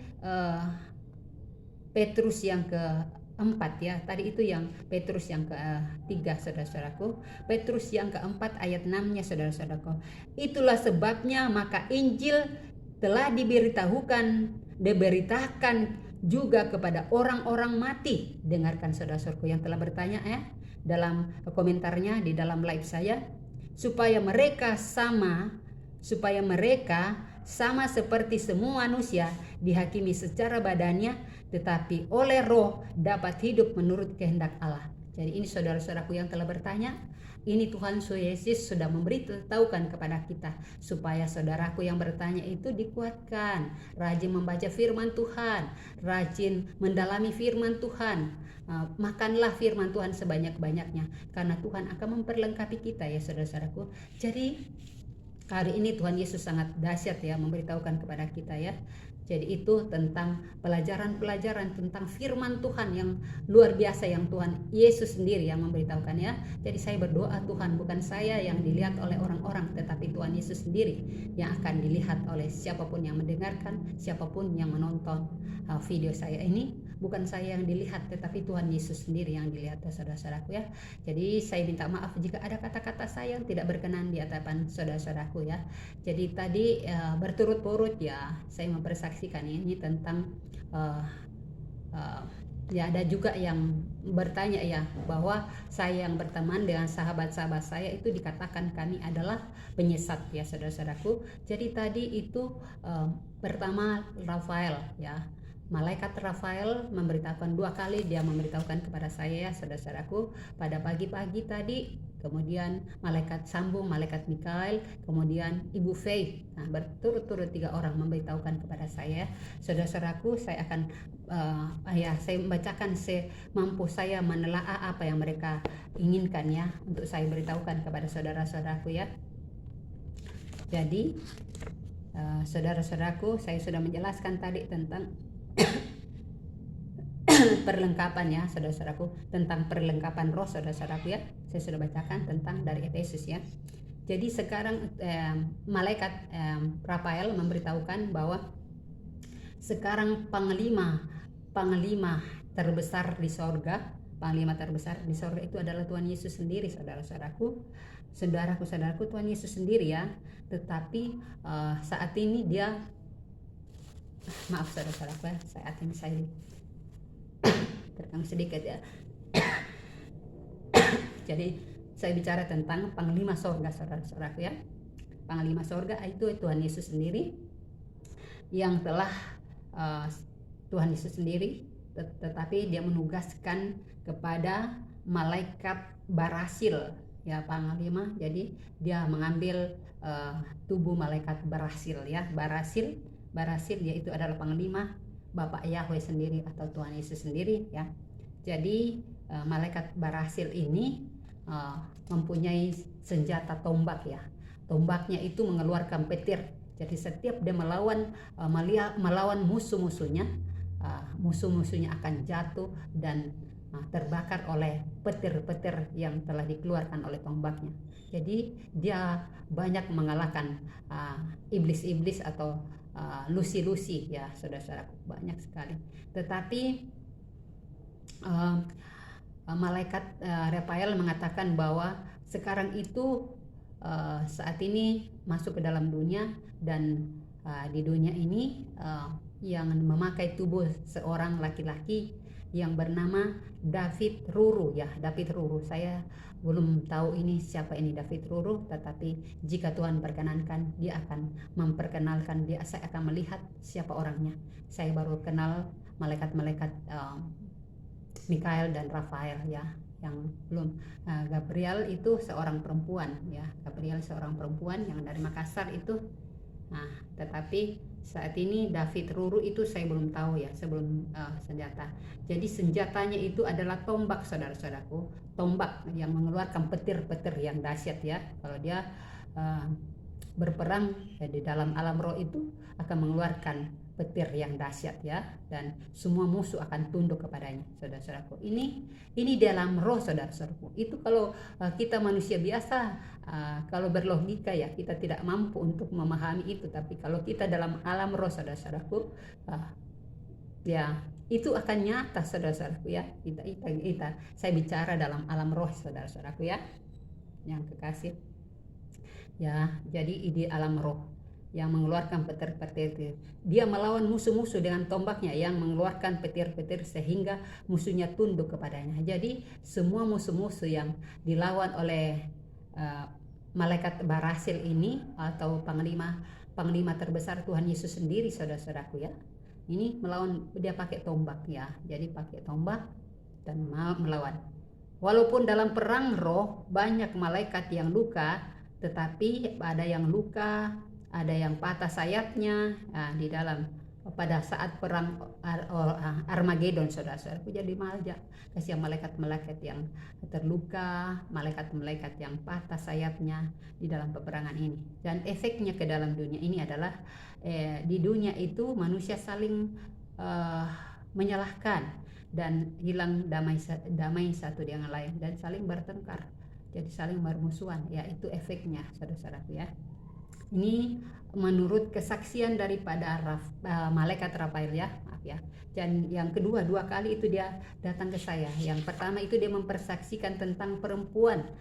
Petrus yang ke-4 ya. Tadi itu yang Petrus yang ke-3 saudara-saudaraku. Petrus yang ke-4 ayat 6-nya saudara-saudaraku. Itulah sebabnya maka Injil telah diberitakan juga kepada orang-orang mati. Dengarkan saudara-saudaraku yang telah bertanya ya dalam komentarnya di dalam live saya, supaya mereka sama seperti semua manusia, dihakimi secara badannya, tetapi oleh roh dapat hidup menurut kehendak Allah. Jadi ini saudara-saudaraku yang telah bertanya, ini Tuhan Yesus sudah memberitahukan kepada kita, supaya saudaraku yang bertanya itu dikuatkan, rajin membaca firman Tuhan, rajin mendalami firman Tuhan, makanlah firman Tuhan sebanyak-banyaknya, karena Tuhan akan memperlengkapi kita ya saudara-saudaraku. Jadi hari ini Tuhan Yesus sangat dahsyat ya memberitahukan kepada kita ya. Jadi itu tentang pelajaran-pelajaran tentang firman Tuhan yang luar biasa yang Tuhan Yesus sendiri yang memberitahukan ya. Jadi saya berdoa Tuhan, bukan saya yang dilihat oleh orang-orang, tetapi Tuhan Yesus sendiri yang akan dilihat oleh siapapun yang mendengarkan, siapapun yang menonton video saya ini. Bukan saya yang dilihat, tetapi Tuhan Yesus sendiri yang dilihat saudara-saudaraku ya. Jadi saya minta maaf jika ada kata-kata saya yang tidak berkenan di hadapan saudara-saudaraku ya. Jadi tadi berturut-turut ya saya mempersaksikan ini tentang ya ada juga yang bertanya ya bahwa saya yang berteman dengan sahabat-sahabat saya itu dikatakan kami adalah penyesat ya saudara-saudaraku. Jadi tadi itu pertama Rafael ya. Malaikat Rafael memberitahukan 2 kali, dia memberitahukan kepada saya saudara-saudaraku pada pagi-pagi tadi. Kemudian malaikat sambung, malaikat Mikael, kemudian Ibu Faye. Nah, berturut-turut 3 orang memberitahukan kepada saya. Saudara-saudaraku, saya akan saya membacakan semampu saya menelaah apa yang mereka inginkan ya untuk saya beritahukan kepada saudara-saudaraku ya. Jadi saudara-saudaraku, saya sudah menjelaskan tadi tentang perlengkapan ya saudara-saudaraku, tentang perlengkapan roh saudara-saudaraku ya. Saya sudah bacakan tentang dari Efesus ya. Jadi sekarang malaikat Rafael memberitahukan bahwa sekarang panglima terbesar di sorga, itu adalah Tuhan Yesus sendiri saudara-saudaraku. Saudaraku Tuhan Yesus sendiri ya. Tetapi saat ini dia maaf saudara-saudaraku ya, saat ini saya terekam sedikit ya. Jadi saya bicara tentang panglima sorga saudara-saudaraku ya. Panglima sorga itu Tuhan Yesus sendiri yang telah Tuhan Yesus sendiri, tetapi dia menugaskan kepada malaikat Barasil ya panglima. Jadi dia mengambil tubuh malaikat Barasil ya. Barasil yaitu adalah panglima Bapak Yahweh sendiri atau Tuhan Yesus sendiri ya. Jadi malaikat Barasil ini mempunyai senjata tombak ya. Tombaknya itu mengeluarkan petir Jadi setiap dia melawan musuh-musuhnya, musuh-musuhnya akan jatuh dan terbakar oleh petir-petir yang telah dikeluarkan oleh tombaknya. Jadi dia banyak mengalahkan iblis-iblis atau lusi-lusi ya saudara-saudaraku, banyak sekali. Tetapi malaikat Rafael mengatakan bahwa sekarang itu saat ini masuk ke dalam dunia, dan di dunia ini yang memakai tubuh seorang laki-laki yang bernama David Ruru ya, David Ruru. Saya belum tahu ini siapa ini David Ruru, tetapi jika Tuhan perkenankan dia akan memperkenalkan dia, saya akan melihat siapa orangnya. Saya baru kenal malaikat-malaikat Mikael dan Rafael ya, yang belum. Gabriel itu seorang perempuan ya, Gabriel seorang perempuan yang dari Makassar itu. Tetapi saat ini David Ruru itu saya belum tahu ya, sebelum senjata. Jadi senjatanya itu adalah tombak saudara-saudaraku, tombak yang mengeluarkan petir-petir yang dahsyat ya. Kalau dia berperang di dalam alam roh itu akan mengeluarkan petir yang dahsyat ya, dan semua musuh akan tunduk kepadanya saudara-saudaraku. Ini dalam roh saudara-saudaraku. Itu kalau kita manusia biasa, kalau berlogika ya kita tidak mampu untuk memahami itu, tapi kalau kita dalam alam roh saudara-saudaraku, ya itu akan nyata saudara-saudaraku ya. Kita saya bicara dalam alam roh saudara-saudaraku ya, yang kekasih ya. Jadi di alam roh yang mengeluarkan petir-petir, dia melawan musuh-musuh dengan tombaknya yang mengeluarkan petir-petir sehingga musuhnya tunduk kepadanya. Jadi semua musuh-musuh yang dilawan oleh malaikat barasil ini atau panglima terbesar Tuhan Yesus sendiri saudara-saudaraku ya, ini melawan, dia pakai tombak ya. Jadi pakai tombak dan melawan. Walaupun dalam perang roh banyak malaikat yang luka, tetapi ada yang luka, ada yang patah sayapnya di dalam pada saat perang Armageddon saudara-saudaraku. Jadi kasih malaikat-malaikat yang terluka, malaikat-malaikat yang patah sayapnya di dalam peperangan ini. Dan efeknya ke dalam dunia ini adalah di dunia itu manusia saling menyalahkan dan hilang damai satu dengan lain, dan saling bertengkar, jadi saling bermusuhan ya. Itu efeknya saudara-saudaraku ya. Ini menurut kesaksian daripada malaikat Rafael ya, maaf ya. Dan yang kedua, 2 kali itu dia datang ke saya. Yang pertama itu dia mempersaksikan tentang perempuan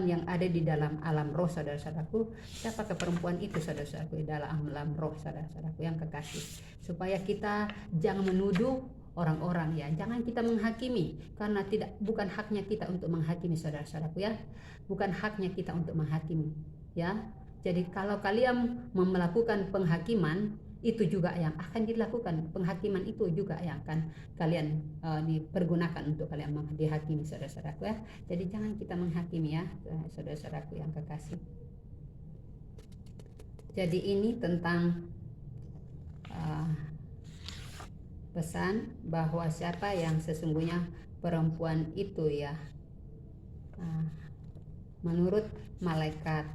yang ada di dalam alam roh saudara-saudaraku. Siapa ke perempuan itu saudara-saudaraku di dalam alam roh saudara-saudaraku yang kekasih, supaya kita jangan menuduh orang-orang ya, jangan kita menghakimi, karena bukan haknya kita untuk menghakimi saudara-saudaraku ya, bukan haknya kita untuk menghakimi ya. Jadi kalau kalian melakukan penghakiman, itu juga yang akan dilakukan. Penghakiman itu juga yang akan kalian dipergunakan untuk kalian dihakimi saudara-saudaraku ya. Jadi jangan kita menghakimi ya saudara-saudaraku yang kekasih. Jadi ini tentang pesan bahwa siapa yang sesungguhnya perempuan itu ya, menurut malaikat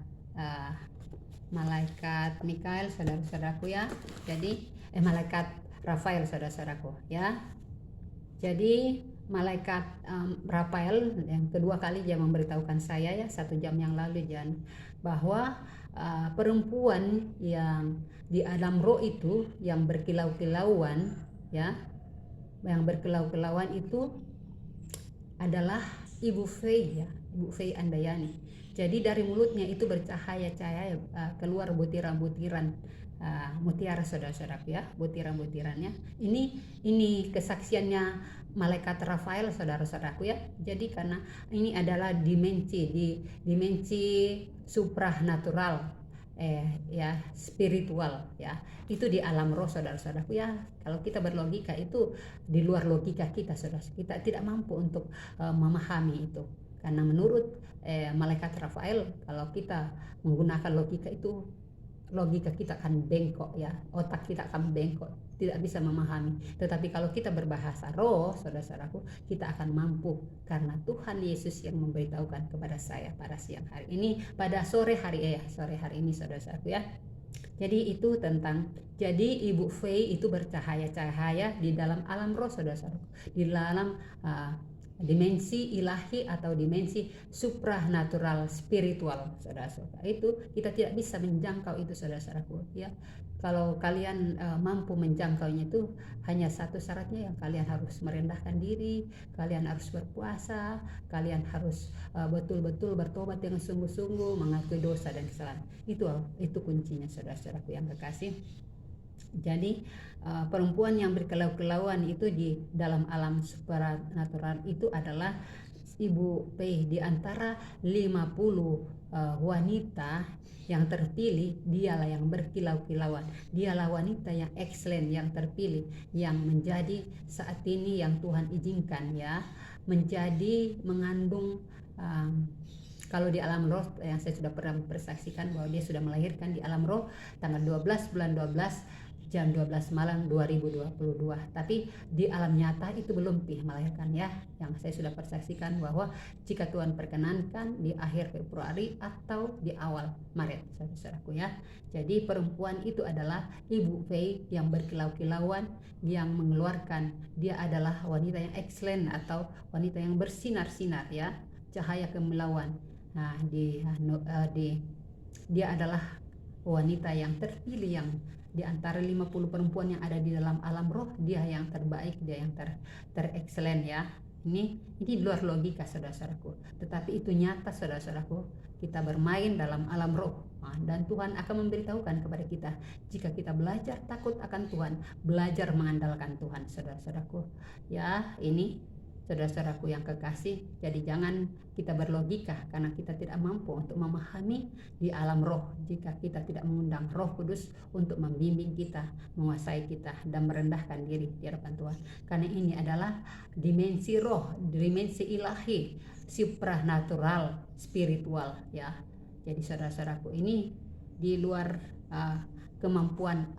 Mikael saudara-saudaraku ya. Jadi malaikat Rafael saudara-saudaraku ya. Jadi malaikat Rafael yang kedua kali dia memberitahukan saya ya 1 jam yang lalu bahwa perempuan yang di alam roh itu yang berkilau-kilauan ya, yang berkilau-kilauan itu adalah Ibu Fei ya, Ibu Fei Andayani. Jadi dari mulutnya itu bercahaya-cahaya keluar butiran-butiran mutiara saudara-saudaraku ya, butiran-butirannya. Ini kesaksiannya malaikat Rafael saudara-saudaraku ya. Jadi karena ini adalah dimensi supranatural ya, spiritual ya. Itu di alam roh saudara-saudaraku ya. Kalau kita berlogika itu di luar logika kita saudara. Kita tidak mampu untuk memahami itu. Karena menurut malaikat Rafael, kalau kita menggunakan logika itu, logika kita akan bengkok ya, otak kita akan bengkok, tidak bisa memahami. Tetapi kalau kita berbahasa roh saudara-saudaraku, kita akan mampu, karena Tuhan Yesus yang memberitahukan kepada saya pada siang hari ini, pada sore hari ini saudara-saudaraku ya. Jadi itu tentang, jadi Ibu Fei itu bercahaya-cahaya di dalam alam roh, saudara-saudara, di dalam dimensi ilahi atau dimensi supranatural spiritual, saudara-saudara. Itu kita tidak bisa menjangkau itu, saudara-saudaraku, ya. Kalau kalian mampu menjangkaunya, itu hanya satu syaratnya, yang kalian harus merendahkan diri, kalian harus berpuasa, kalian harus betul-betul bertobat dengan sungguh-sungguh, mengakui dosa dan kesalahan. Itu kuncinya, saudara-saudaraku yang kekasih. Jadi perempuan yang berkilau-kilauan itu di dalam alam supranatural itu adalah Ibu Pei. Di antara 50 wanita yang terpilih, dialah yang berkilau-kilauan, dialah wanita yang excellent, yang terpilih, yang menjadi saat ini yang Tuhan izinkan, ya, menjadi mengandung. Kalau di alam roh yang saya sudah pernah persaksikan bahwa dia sudah melahirkan di alam roh tanggal 12 bulan 12 jam 12 malam 2022. Tapi di alam nyata itu belum melahirkan, ya. Yang saya sudah persaksikan bahwa jika Tuhan perkenankan di akhir Februari atau di awal Maret, saudaraku, ya. Jadi perempuan itu adalah Ibu Fei yang berkilau-kilauan, yang mengeluarkan, dia adalah wanita yang excellent atau wanita yang bersinar-sinar, ya, cahaya kemilauan. Nah, dia adalah wanita yang terpilih, yang di antara 50 perempuan yang ada di dalam alam roh, dia yang terbaik, dia yang terexcellent, ya. Ini di luar logika, saudara-saudaraku, tetapi itu nyata, saudara-saudaraku. Kita bermain dalam alam roh, dan Tuhan akan memberitahukan kepada kita jika kita belajar takut akan Tuhan, belajar mengandalkan Tuhan, saudara-saudaraku, ya. Ini saudara-saudaraku yang kekasih, jadi jangan kita berlogika karena kita tidak mampu untuk memahami di alam roh jika kita tidak mengundang Roh Kudus untuk membimbing kita, menguasai kita, dan merendahkan diri di hadapan Tuhan. Karena ini adalah dimensi roh, dimensi ilahi, supranatural, spiritual, ya. Jadi saudara-saudaraku, ini di luar kemampuan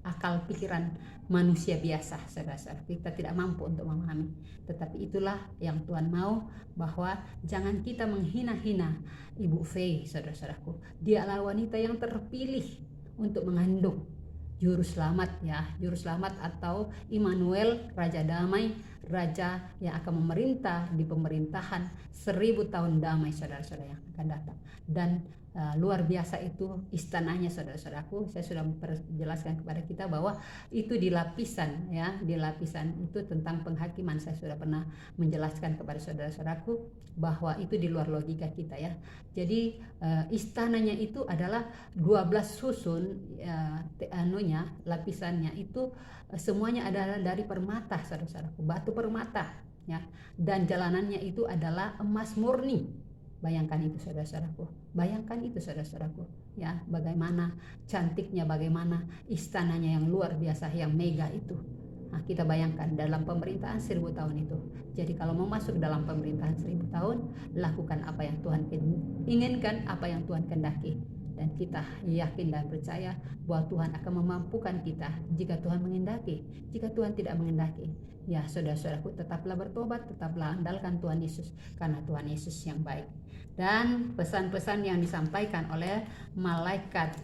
akal pikiran manusia biasa, saudara-saudara. Kita tidak mampu untuk memahami. Tetapi itulah yang Tuhan mau, bahwa jangan kita menghina-hina Ibu Fei, saudara-saudaraku. Dia adalah wanita yang terpilih untuk mengandung juru selamat, ya, juru selamat atau Immanuel, Raja Damai, Raja yang akan memerintah di pemerintahan 1000 tahun damai, saudara-saudara, yang akan datang. Dan luar biasa itu istananya, saudara-saudaraku. Saya sudah menjelaskan kepada kita bahwa itu di lapisan, ya, di lapisan itu tentang penghakiman. Saya sudah pernah menjelaskan kepada saudara-saudaraku bahwa itu di luar logika kita, ya. Jadi istananya itu adalah 12 susun, lapisannya itu semuanya adalah dari permata, saudara-saudaraku, batu permata, ya. Dan jalanannya itu adalah emas murni. Bayangkan itu, saudara-saudaraku. Bayangkan itu, saudara-saudaraku, ya, bagaimana cantiknya, bagaimana istananya yang luar biasa, yang mega itu. Nah, kita bayangkan dalam pemerintahan 1000 tahun itu. Jadi kalau mau masuk dalam pemerintahan 1000 tahun, lakukan apa yang Tuhan inginkan, apa yang Tuhan kehendaki. Dan kita yakin dan percaya bahwa Tuhan akan memampukan kita jika Tuhan menghendaki. Jika Tuhan tidak menghendaki, ya, saudara-saudaraku, tetaplah bertobat, tetaplah andalkan Tuhan Yesus, karena Tuhan Yesus yang baik. Dan pesan-pesan yang disampaikan oleh malaikat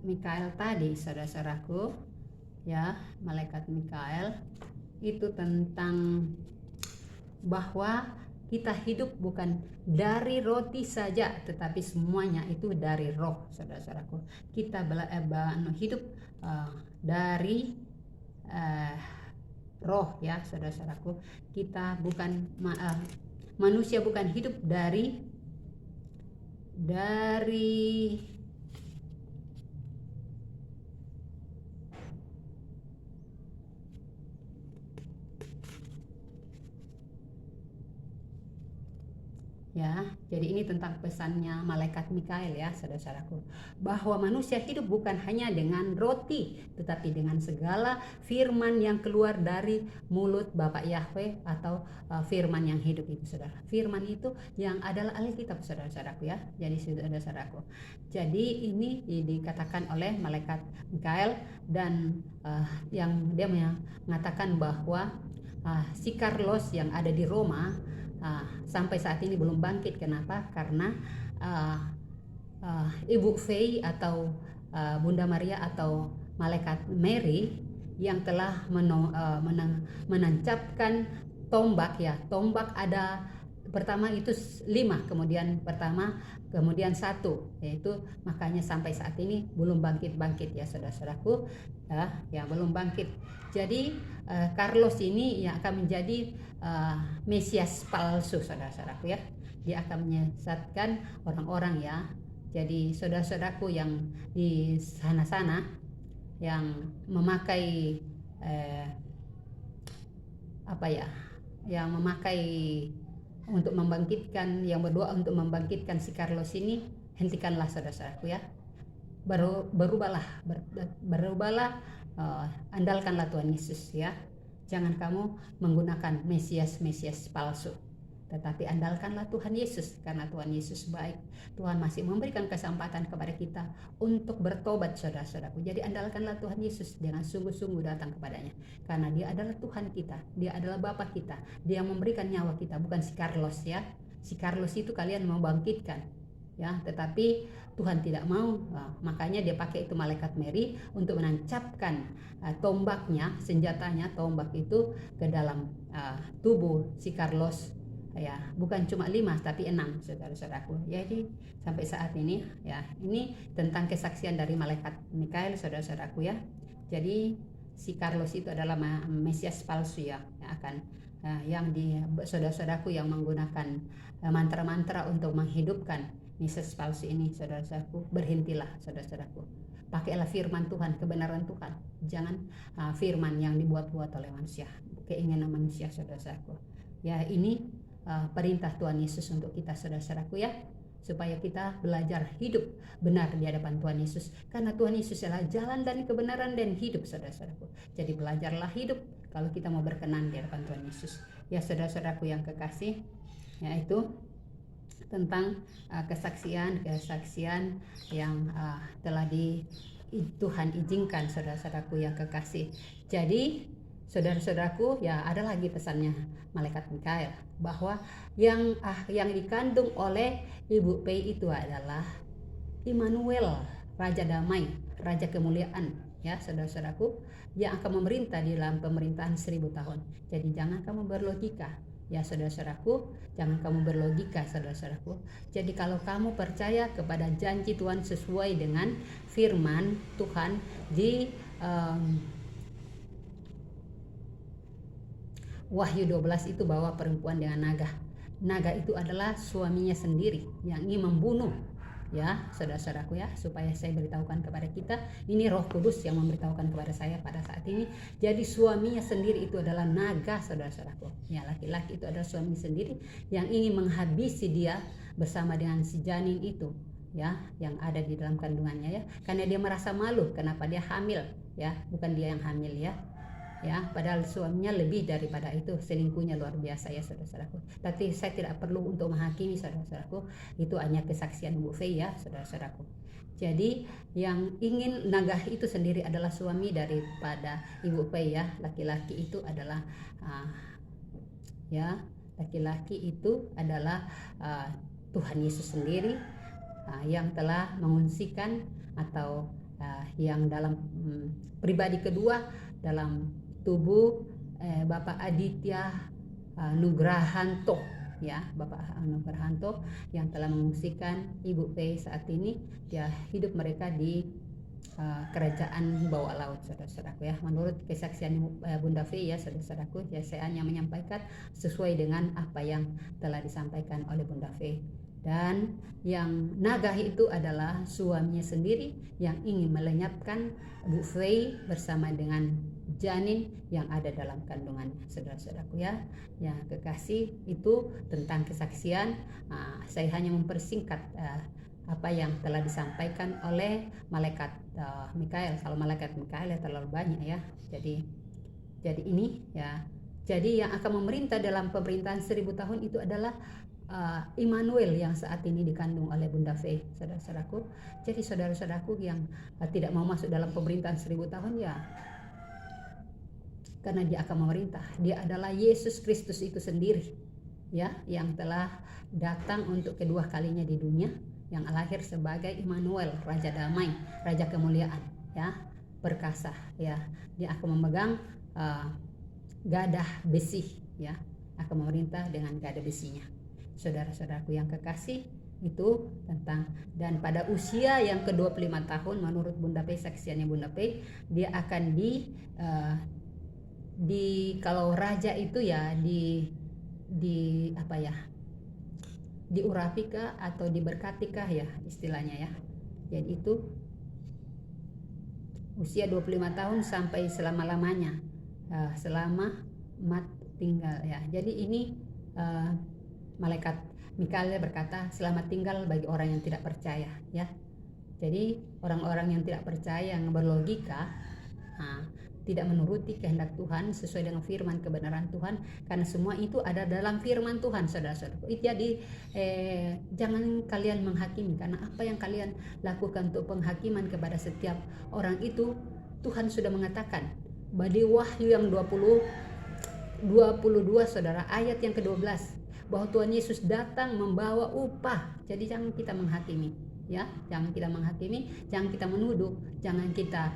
Mikael tadi, saudara-saudaraku, ya, malaikat Mikael itu tentang bahwa kita hidup bukan dari roti saja, tetapi semuanya itu dari roh, saudara-saudaraku. Kita hidup dari roh, ya, saudara-saudaraku. Kita bukan manusia bukan hidup dari ya. Jadi ini tentang pesannya malaikat Mikael, ya, saudara-saudaraku, bahwa manusia hidup bukan hanya dengan roti, tetapi dengan segala firman yang keluar dari mulut Bapak Yahweh, atau firman yang hidup itu, saudara. Firman itu yang adalah Alkitab, saudara-saudaraku, ya. Jadi saudara-saudaraku, jadi ini dikatakan oleh malaikat Mikael, dan yang dia mengatakan bahwa si Carlos yang ada di Roma sampai saat ini belum bangkit. Kenapa? Karena Ibu Fei atau Bunda Maria atau Malaikat Mary yang telah menancapkan tombak, ya. Tombak ada pertama itu 5, kemudian pertama, kemudian 1, yaitu makanya sampai saat ini belum bangkit ya saudara-saudaraku, ya belum bangkit. Jadi Carlos ini yang akan menjadi Mesias palsu, saudara-saudaraku, ya. Dia akan menyesatkan orang-orang, ya. Jadi saudara-saudaraku yang di sana-sana yang memakai yang memakai untuk membangkitkan, yang berdoa untuk membangkitkan si Carlos ini, hentikanlah saudara-saudaraku, ya. Berubahlah, andalkanlah Tuhan Yesus, ya. Jangan kamu menggunakan Mesias palsu, tetapi andalkanlah Tuhan Yesus, karena Tuhan Yesus baik. Tuhan masih memberikan kesempatan kepada kita untuk bertobat, saudara-saudaraku. Jadi andalkanlah Tuhan Yesus dengan sungguh-sungguh datang kepadanya, karena Dia adalah Tuhan kita, Dia adalah Bapa kita, Dia yang memberikan nyawa kita, bukan si Carlos, ya. Si Carlos itu kalian mau bangkitkan, ya, tetapi Tuhan tidak mau. Makanya Dia pakai itu Malaikat Mary untuk menancapkan tombaknya, senjatanya, tombak itu ke dalam tubuh si Carlos, ya. Bukan cuma 5 tapi 6, saudara-saudaraku. Jadi sampai saat ini, ya, ini tentang kesaksian dari Malaikat Mikael, saudara-saudaraku, ya. Jadi si Carlos itu adalah Mesias palsu, ya, yang akan yang di saudara-saudaraku yang menggunakan mantra-mantra untuk menghidupkan Mesias palsu ini, saudara-saudaraku, berhentilah, saudara-saudaraku. Pakailah firman Tuhan, kebenaran Tuhan. Jangan firman yang dibuat-buat oleh manusia, keinginan manusia, saudara-saudaraku. Ya, ini perintah Tuhan Yesus untuk kita, saudara-saudaraku, ya, supaya kita belajar hidup benar di hadapan Tuhan Yesus, karena Tuhan Yesus adalah jalan dan kebenaran dan hidup, saudara-saudaraku. Jadi belajarlah hidup kalau kita mau berkenan di hadapan Tuhan Yesus, ya, saudara-saudaraku yang kekasih. Yaitu tentang kesaksian yang telah Tuhan izinkan, saudara-saudaraku yang kekasih. Jadi saudara-saudaraku, ya, ada lagi pesannya Malaikat Mikael, bahwa yang dikandung oleh Ibu Pei itu adalah Immanuel, Raja Damai, Raja Kemuliaan, ya, saudara-saudaraku, yang akan memerintah di dalam pemerintahan 1000 tahun. Jadi jangan kamu berlogika, ya, saudara-saudaraku, jangan kamu berlogika, saudara-saudaraku. Jadi kalau kamu percaya kepada janji Tuhan sesuai dengan firman Tuhan di Wahyu 12 itu, bahwa perempuan dengan naga. Naga itu adalah suaminya sendiri yang ingin membunuh, ya, saudara-saudaraku, ya. Supaya saya beritahukan kepada kita, ini Roh Kudus yang memberitahukan kepada saya pada saat ini. Jadi suaminya sendiri itu adalah naga, saudara-saudaraku. Ya, laki-laki itu adalah suami sendiri yang ingin menghabisi dia bersama dengan si janin itu, ya, yang ada di dalam kandungannya, ya. Karena dia merasa malu kenapa dia hamil, ya, bukan dia yang hamil, ya. Ya, padahal suaminya lebih daripada itu, selingkuhnya luar biasa, ya, saudara-saudaraku. Tapi saya tidak perlu untuk menghakimi, saudara-saudaraku. Itu hanya kesaksian Bu Fei, ya, saudara-saudaraku. Jadi yang ingin naga itu sendiri adalah suami daripada Ibu Fei, ya. Laki-laki itu adalah laki-laki itu adalah Tuhan Yesus sendiri, yang telah mengungsikan atau yang dalam pribadi kedua dalam tubuh Bapak Aditya Nugrahanto, ya, Bapak Nugrahanto yang telah mengungsikan Ibu Fei saat ini. Dia hidup mereka di kerajaan bawah laut, saudara-saudaraku, ya. Menurut kesaksian Bunda Fei, ya, saudara-saudaraku, ya, saya hanya menyampaikan sesuai dengan apa yang telah disampaikan oleh Bunda Fei. Dan yang naga itu adalah suaminya sendiri yang ingin melenyapkan Bu Fei bersama dengan janin yang ada dalam kandungannya, saudara-saudaraku, ya. Yang kekasih, itu tentang kesaksian. Saya hanya mempersingkat apa yang telah disampaikan oleh Malaikat Mikael. Kalau Malaikat Mikael ya terlalu banyak, ya. Jadi ini, ya. Jadi yang akan memerintah dalam pemerintahan 1000 tahun itu adalah Immanuel yang saat ini dikandung oleh Bunda Fei, saudara-saudaraku. Jadi saudara-saudaraku yang tidak mau masuk dalam pemerintahan 1000 tahun, ya, karena dia akan memerintah. Dia adalah Yesus Kristus itu sendiri, ya, yang telah datang untuk kedua kalinya di dunia, yang lahir sebagai Immanuel, Raja Damai, Raja Kemuliaan, ya, perkasa, ya. Dia akan memegang gadah besi, ya, akan memerintah dengan gadah besinya. Saudara-saudaraku yang kekasih, itu tentang, dan pada usia yang ke-25 tahun menurut Bunda Pei, saksiannya Bunda Pei, dia akan kalau raja itu ya di apa ya, diurapi kah atau diberkati kah ya istilahnya ya. Jadi itu usia 25 tahun sampai selama-lamanya, selama mat tinggal ya. Jadi ini malaikat Mikael berkata selamat tinggal bagi orang yang tidak percaya, ya. Jadi orang-orang yang tidak percaya, yang berlogika, tidak menuruti kehendak Tuhan sesuai dengan firman kebenaran Tuhan, karena semua itu ada dalam firman Tuhan, saudara-saudara. Jadi jangan kalian menghakimi, karena apa yang kalian lakukan untuk penghakiman kepada setiap orang itu, Tuhan sudah mengatakan di Wahyu yang 22 saudara, ayat yang ke-12, bahwa Tuhan Yesus datang membawa upah. Jadi jangan kita menghakimi, ya, jangan kita menghakimi, jangan kita menuduh, jangan kita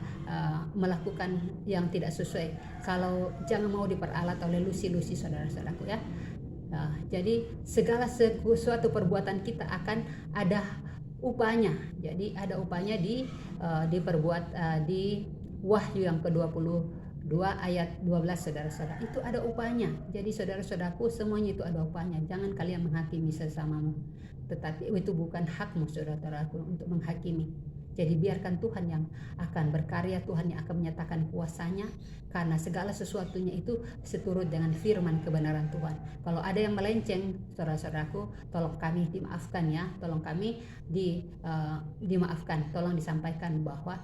melakukan yang tidak sesuai. Kalau jangan mau diperalat oleh lusi-lusi, saudara-saudaraku, ya. Jadi segala sesuatu perbuatan kita akan ada upahnya. Jadi ada upahnya diperbuat di Wahyu yang ke-22 ayat 12, saudara-saudara, itu ada upahnya. Jadi saudara-saudaraku, semuanya itu ada upahnya. Jangan kalian menghakimi sesamamu, tetapi itu bukan hakmu, saudara-saudaraku, untuk menghakimi. Jadi biarkan Tuhan yang akan berkarya, Tuhan yang akan menyatakan kuasanya, karena segala sesuatunya itu seturut dengan firman kebenaran Tuhan. Kalau ada yang melenceng, saudara-saudaraku, tolong kami dimaafkan, ya. Tolong kami dimaafkan. Tolong disampaikan bahwa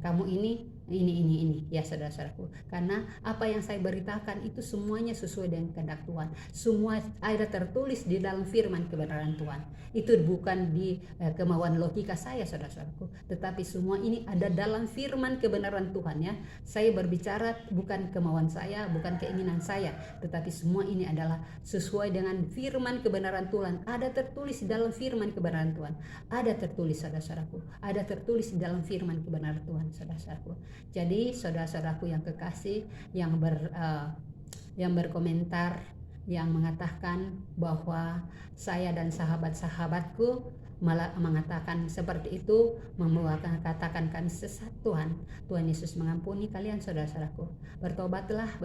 kamu ini, ya, saudara-saudaraku. Karena apa yang saya beritakan itu semuanya sesuai dengan kehendak Tuhan. Semua ada tertulis di dalam firman kebenaran Tuhan. Itu bukan di kemauan logika saya, saudara-saudaraku, tetapi semua ini ada dalam firman kebenaran Tuhan, ya. Saya berbicara bukan kemauan saya, bukan keinginan saya, tetapi semua ini adalah sesuai dengan firman kebenaran Tuhan. Ada tertulis di dalam firman kebenaran Tuhan. Ada tertulis, saudara-saudaraku, ada tertulis di dalam firman kebenaran Tuhan, saudara-saudaraku. Jadi saudara-saudaraku yang kekasih, yang berkomentar, yang mengatakan bahwa saya dan sahabat-sahabatku malah mengatakan seperti itu, mengatakan kami sesat, Tuhan Yesus mengampuni kalian, saudara-saudaraku. Bertobatlah.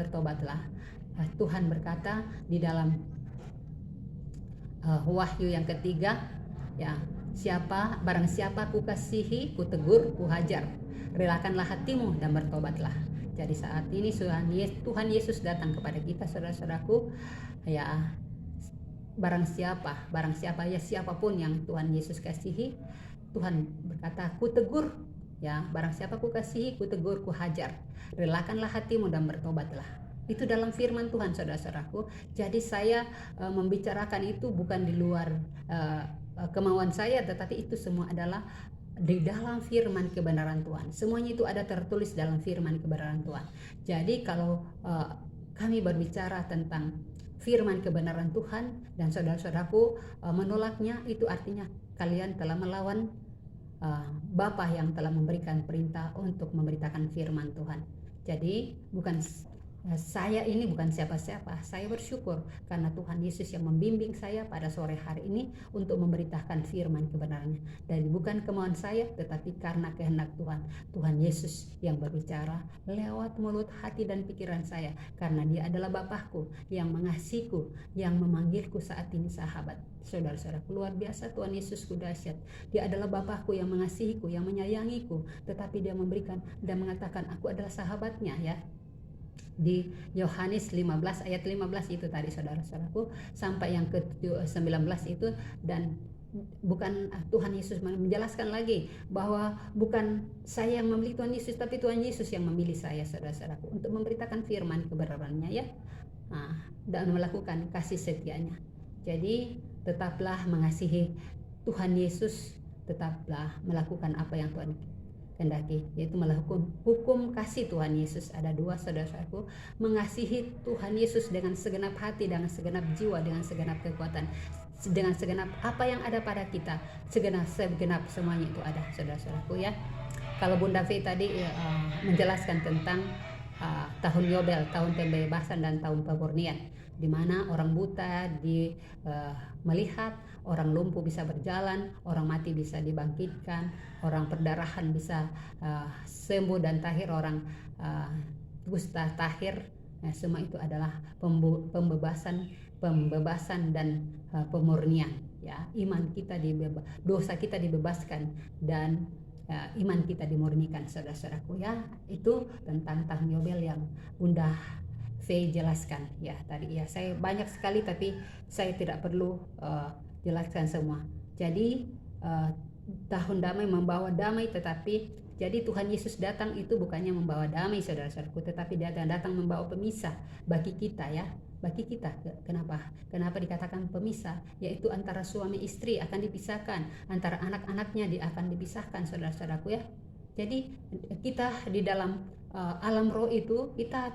Tuhan berkata di dalam Wahyu yang ketiga, ya, barang siapa kukasihi, kutegur, kuhajar. Relakanlah hatimu dan bertobatlah. Jadi saat ini Tuhan Yesus datang kepada kita, saudara-saudaraku, ya. Barang siapa ya, siapapun yang Tuhan Yesus kasihi, Tuhan berkata kutegur, ya. Barang siapa kukasihi, kutegur, kuhajar. Relakanlah hatimu dan bertobatlah. Itu dalam firman Tuhan, saudara-saudaraku. Jadi saya membicarakan itu bukan di luar kemauan saya, tetapi itu semua adalah di dalam firman kebenaran Tuhan. Semuanya itu ada tertulis dalam firman kebenaran Tuhan. Jadi kalau kami berbicara tentang firman kebenaran Tuhan dan saudara-saudaraku menolaknya, itu artinya kalian telah melawan Bapa yang telah memberikan perintah untuk memberitakan firman Tuhan. Jadi saya ini bukan siapa-siapa. Saya bersyukur karena Tuhan Yesus yang membimbing saya pada sore hari ini untuk memberitakan firman kebenarannya. Dan bukan kemauan saya, tetapi karena kehendak Tuhan. Tuhan Yesus yang berbicara lewat mulut, hati, dan pikiran saya. Karena Dia adalah Bapakku yang mengasihiku, yang memanggilku saat ini sahabat. Saudara-saudara, luar biasa Tuhan Yesusku dahsyat. Dia adalah Bapakku yang mengasihiku, yang menyayangiku. Tetapi Dia memberikan dan mengatakan aku adalah sahabatnya, ya. Di Yohanes 15 ayat 15 itu tadi, saudara-saudaraku, sampai yang ke-19 itu. Dan bukan Tuhan Yesus menjelaskan lagi bahwa bukan saya yang memilih Tuhan Yesus, tapi Tuhan Yesus yang memilih saya, saudara-saudaraku, untuk memberitakan firman kebenarannya, ya, dan melakukan kasih setianya. Jadi tetaplah mengasihi Tuhan Yesus, tetaplah melakukan apa yang Tuhan kehendaki, yaitu melakukan hukum kasih Tuhan Yesus. Ada dua, saudara-saudaraku, mengasihi Tuhan Yesus dengan segenap hati, dengan segenap jiwa, dengan segenap kekuatan, dengan segenap apa yang ada pada kita, segenap semuanya itu ada, saudara-saudaraku ya. Kalau Bunda V tadi menjelaskan tentang tahun Yobel, tahun pembebasan dan tahun pemurnian, di mana orang buta melihat, orang lumpuh bisa berjalan, orang mati bisa dibangkitkan, orang perdarahan bisa sembuh dan tahir, orang kusta tahir. Nah, semua itu adalah pembebasan dan pemurnian. Ya, iman kita dosa kita dibebaskan dan iman kita dimurnikan, saudara-saudaraku ya. Itu tentang tahun Yobel yang Bunda V jelaskan ya tadi ya. Saya banyak sekali tapi saya tidak perlu jelaskan semua. Jadi tahun damai membawa damai, tetapi jadi Tuhan Yesus datang itu bukannya membawa damai, saudara-saudaraku, tetapi Dia datang membawa pemisah bagi kita ya. Bagi kita, kenapa dikatakan pemisah? Yaitu antara suami istri akan dipisahkan, antara anak-anaknya akan dipisahkan, saudara-saudaraku ya. Jadi kita di dalam alam roh itu kita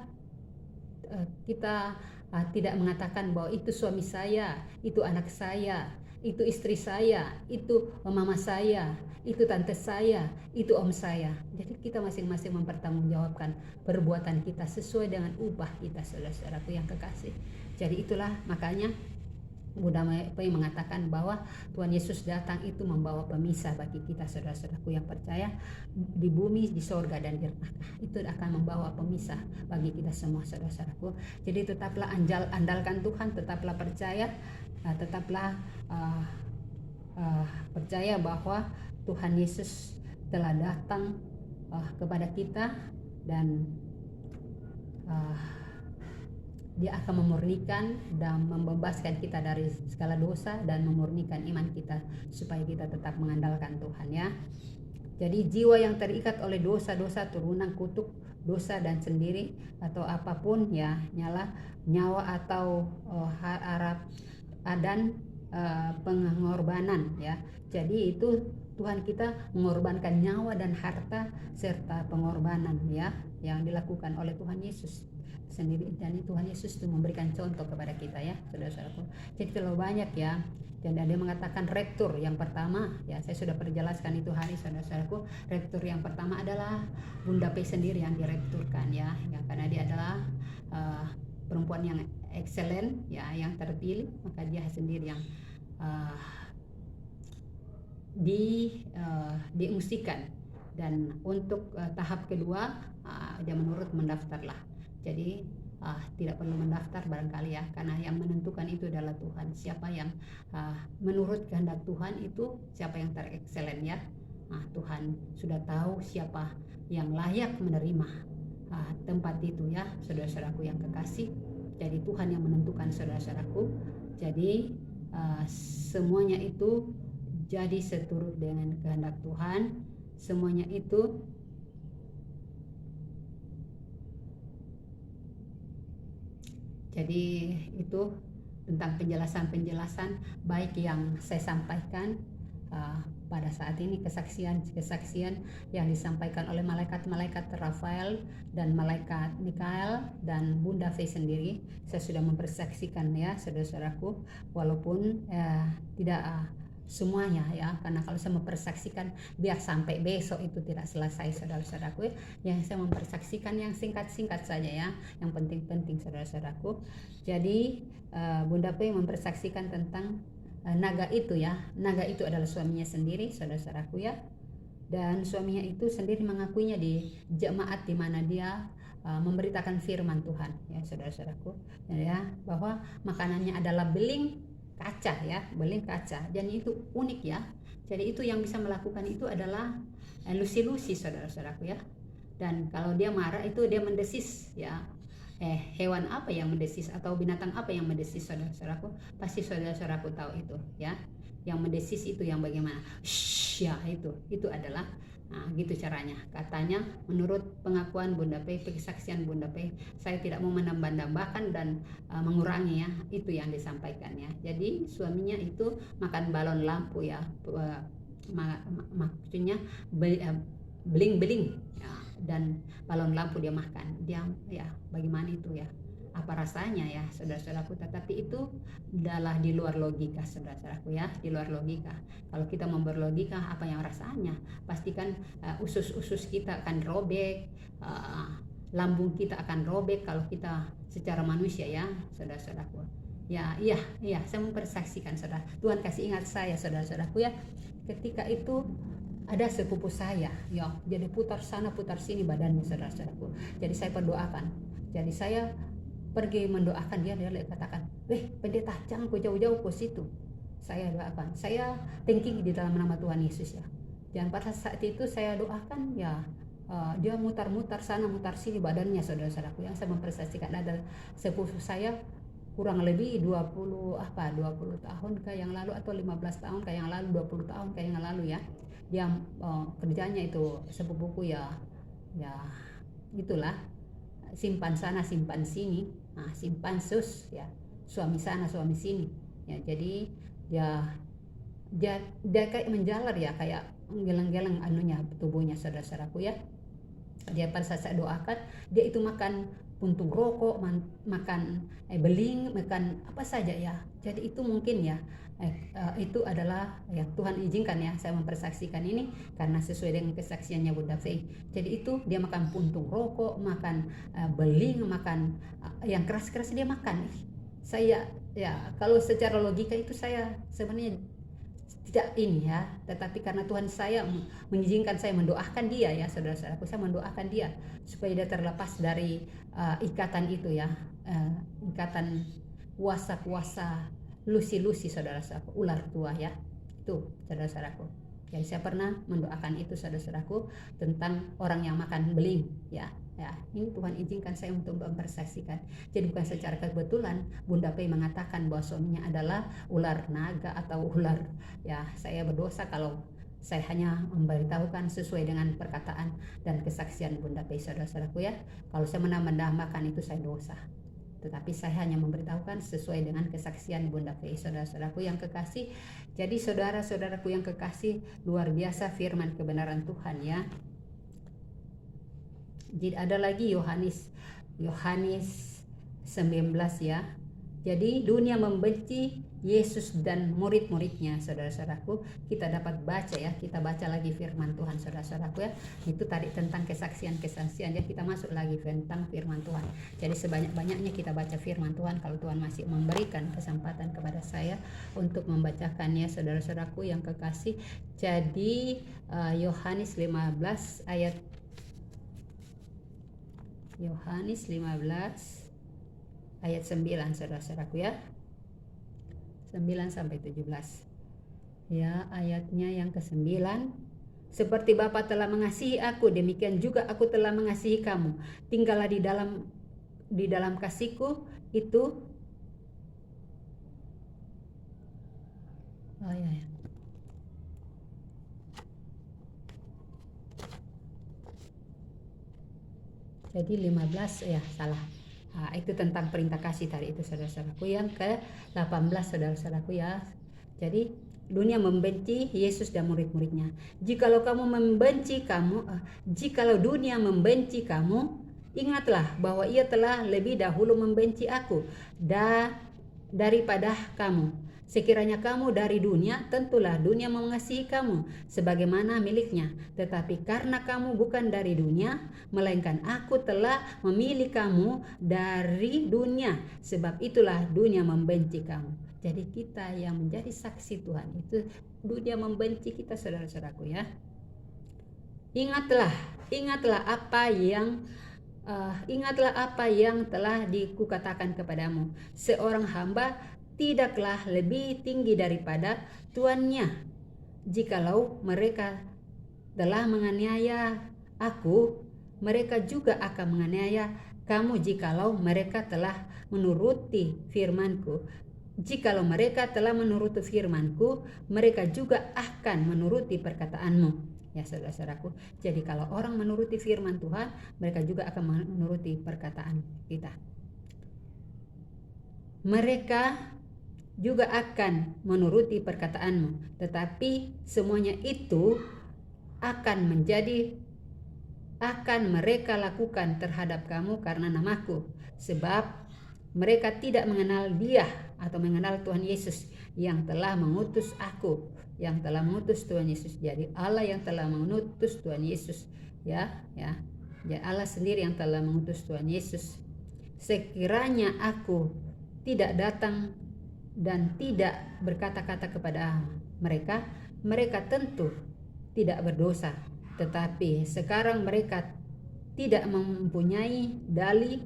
tidak mengatakan bahwa itu suami saya, itu anak saya, itu istri saya, itu mama saya, itu tante saya, itu om saya. Jadi kita masing-masing mempertanggungjawabkan perbuatan kita sesuai dengan upah kita, saudara-saudaraku yang kekasih. Jadi itulah makanya Bunda Pai mengatakan bahwa Tuhan Yesus datang itu membawa pemisah bagi kita, saudara-saudaraku yang percaya, di bumi, di sorga, dan di neraka. Itu akan membawa pemisah bagi kita semua, saudara-saudaraku. Jadi tetaplah andalkan Tuhan, tetaplah percaya, tetaplah percaya bahwa Tuhan Yesus telah datang kepada kita, dan Dia akan memurnikan dan membebaskan kita dari segala dosa dan memurnikan iman kita supaya kita tetap mengandalkan Tuhan ya. Jadi jiwa yang terikat oleh dosa-dosa, turunan kutuk dosa dan sendiri atau apapun ya, nyawa atau harap dan pengorbanan ya. Jadi itu Tuhan kita mengorbankan nyawa dan harta serta pengorbanan ya, yang dilakukan oleh Tuhan Yesus sendiri. Dan Tuhan Yesus itu memberikan contoh kepada kita ya, saudara-saudaraku. Jadi terlalu banyak ya. Dan ada yang mengatakan rektur yang pertama ya, saya sudah perjelaskan itu hari, saudara-saudaraku. Rektur yang pertama adalah Bunda P sendiri yang direkturkan ya, yang karena dia adalah perempuan yang excellent ya, yang terpilih, maka dia sendiri yang diungsikan. Dan untuk tahap kedua dia menurut mendaftarlah. Jadi tidak perlu mendaftar barangkali ya, karena yang menentukan itu adalah Tuhan. Siapa yang menurut kehendak Tuhan itu siapa yang terexcellent ya. Tuhan sudah tahu siapa yang layak menerima tempat itu ya, saudara-saudaraku yang kekasih. Jadi Tuhan yang menentukan, saudara-saudaraku. Jadi semuanya itu jadi seturut dengan kehendak Tuhan. Semuanya itu jadi itu tentang penjelasan-penjelasan baik yang saya sampaikan pada saat ini, kesaksian yang disampaikan oleh malaikat-malaikat Rafael dan malaikat Mikael dan Bunda V sendiri. Saya sudah mempersaksikan ya, saudara-saudaraku, walaupun tidak semuanya ya, karena kalau saya mempersaksikan biar sampai besok itu tidak selesai, saudara-saudaraku. Yang saya mempersaksikan yang singkat-singkat saja ya, yang penting-penting, saudara-saudaraku. Jadi Bunda P mempersaksikan tentang naga itu ya. Naga itu adalah suaminya sendiri, saudara-saudaraku ya. Dan suaminya itu sendiri mengakuinya di jemaat di mana dia memberitakan firman Tuhan ya, saudara-saudaraku ya, bahwa makanannya adalah beling kaca ya, beling kaca. Dan itu unik ya. Jadi itu yang bisa melakukan itu adalah lusi-lusi, saudara-saudaraku ya. Dan kalau dia marah itu dia mendesis ya. Hewan apa yang mendesis atau binatang apa yang mendesis, saudara-saudaraku? Pasti saudara-saudaraku tahu itu ya. Yang mendesis itu yang bagaimana? Shh, ya itu adalah gitu caranya. Katanya menurut pengakuan Bunda P, kesaksian Bunda P, saya tidak mau menambah-nambahkan dan mengurangi ya, itu yang disampaikan ya. Jadi suaminya itu makan balon lampu ya, maksudnya beling-beling ya, dan balon lampu dia makan. Dia ya bagaimana itu ya? Apa rasanya ya saudara-saudaraku, tetapi itu adalah di luar logika saudara-saudaraku ya, di luar logika. Kalau kita mau berlogika apa yang rasanya, pastikan usus-usus kita akan robek, lambung kita akan robek kalau kita secara manusia ya saudara-saudaraku. Ya, iya, saya mempersaksikan saudara. Tuhan kasih ingat saya saudara-saudaraku ya, ketika itu ada sepupu saya ya, jadi putar sana putar sini badannya saudara-saudaraku. Jadi saya berdoakan. Jadi saya pergi mendoakan dia katakan, pendeta jangan kau jauh-jauh ke situ. Saya doakan, saya thinking di dalam nama Tuhan Yesus ya. Dan pada saat itu saya doakan ya, dia mutar-mutar sana mutar sini badannya saudara-saudaraku. Yang saya mempersaksikan adalah sepupu saya kurang lebih 20 tahun kayak yang lalu atau 15 tahun kayak yang lalu, 20 tahun kayak yang lalu ya. Dia kerjanya itu sepupuku ya itulah, simpan sana simpan sini, simpan sus ya, suami sana suami sini ya. Jadi dia kayak menjalar ya, kayak geleng-geleng anunya tubuhnya saudara-saudaraku ya. Dia pada saat saya doakan, dia itu makan puntung rokok, makan beling, makan apa saja ya. Jadi itu mungkin ya itu adalah ya Tuhan izinkan ya saya mempersaksikan ini karena sesuai dengan kesaksiannya Bunda Fei. Jadi itu dia makan puntung rokok, makan beling, makan yang keras-keras dia makan. Saya ya kalau secara logika itu saya sebenarnya tidak ini ya, tetapi karena Tuhan saya mengizinkan saya mendoakan dia ya saudara-saudaraku, saya mendoakan dia supaya dia terlepas dari ikatan itu ya, ikatan kuasa-kuasa lusi-lusi saudara-saudaraku, ular tua ya, itu saudara-saudaraku. Jadi saya pernah mendoakan itu saudara-saudaraku tentang orang yang makan beling ya. Ini Tuhan izinkan saya untuk mempersaksikan. Jadi bukan secara kebetulan Bunda Pei mengatakan bahwa suaminya adalah ular naga atau ular ya. Saya berdosa kalau saya hanya memberitahukan sesuai dengan perkataan dan kesaksian Bunda Pei saudara-saudaraku ya. Kalau saya menambahkan itu saya dosa. Tetapi saya hanya memberitahukan sesuai dengan kesaksian Bunda Pei saudara-saudaraku yang kekasih. Jadi saudara-saudaraku yang kekasih, luar biasa firman kebenaran Tuhan ya. Jadi ada lagi Yohanes 19 ya. Jadi dunia membenci Yesus dan murid-muridnya saudara-saudaraku. Kita dapat baca ya, kita baca lagi firman Tuhan saudara-saudaraku ya. Itu tadi tentang kesaksian ya, kita masuk lagi tentang firman Tuhan. Jadi sebanyak-banyaknya kita baca firman Tuhan kalau Tuhan masih memberikan kesempatan kepada saya untuk membacakannya saudara-saudaraku yang kekasih. Jadi Yohanes 15 ayat 15 ayat 9 saudara-saudaraku ya, 9 sampai 17 ya, ayatnya yang ke-9. Seperti Bapa telah mengasihi aku, demikian juga aku telah mengasihi kamu. Tinggallah di dalam kasihku itu. Jadi 15 ya salah. Itu tentang perintah kasih tadi itu saudara-saudaraku. Yang ke-18 saudara-saudaraku ya. Jadi dunia membenci Yesus dan murid-muridnya. Jikalau dunia membenci kamu, ingatlah bahwa ia telah lebih dahulu membenci aku daripada kamu. Sekiranya kamu dari dunia, tentulah dunia mengasihi kamu sebagaimana miliknya. Tetapi karena kamu bukan dari dunia, melainkan aku telah memilih kamu dari dunia, sebab itulah dunia membenci kamu. Jadi kita yang menjadi saksi Tuhan itu, dunia membenci kita saudara-saudaraku ya. Ingatlah apa yang telah dikukatakan kepadamu. Seorang hamba tidaklah lebih tinggi daripada tuannya. Jikalau mereka telah menganiaya aku, mereka juga akan menganiaya kamu jikalau mereka telah menuruti firmanku. Jikalau mereka telah menuruti firmanku, mereka juga akan menuruti perkataanmu. Ya saudara-saudaraku, jadi kalau orang menuruti firman Tuhan, mereka juga akan menuruti perkataan kita. Mereka juga akan menuruti perkataanmu, tetapi semuanya itu akan menjadi akan mereka lakukan terhadap kamu karena namaku, sebab mereka tidak mengenal Dia atau mengenal Tuhan Yesus yang telah mengutus aku, yang telah mengutus Tuhan Yesus. Jadi Allah yang telah mengutus Tuhan Yesus, ya. Ya, Allah sendiri yang telah mengutus Tuhan Yesus. Sekiranya aku tidak datang dan tidak berkata-kata kepada mereka, mereka tentu tidak berdosa. Tetapi sekarang mereka tidak mempunyai dalih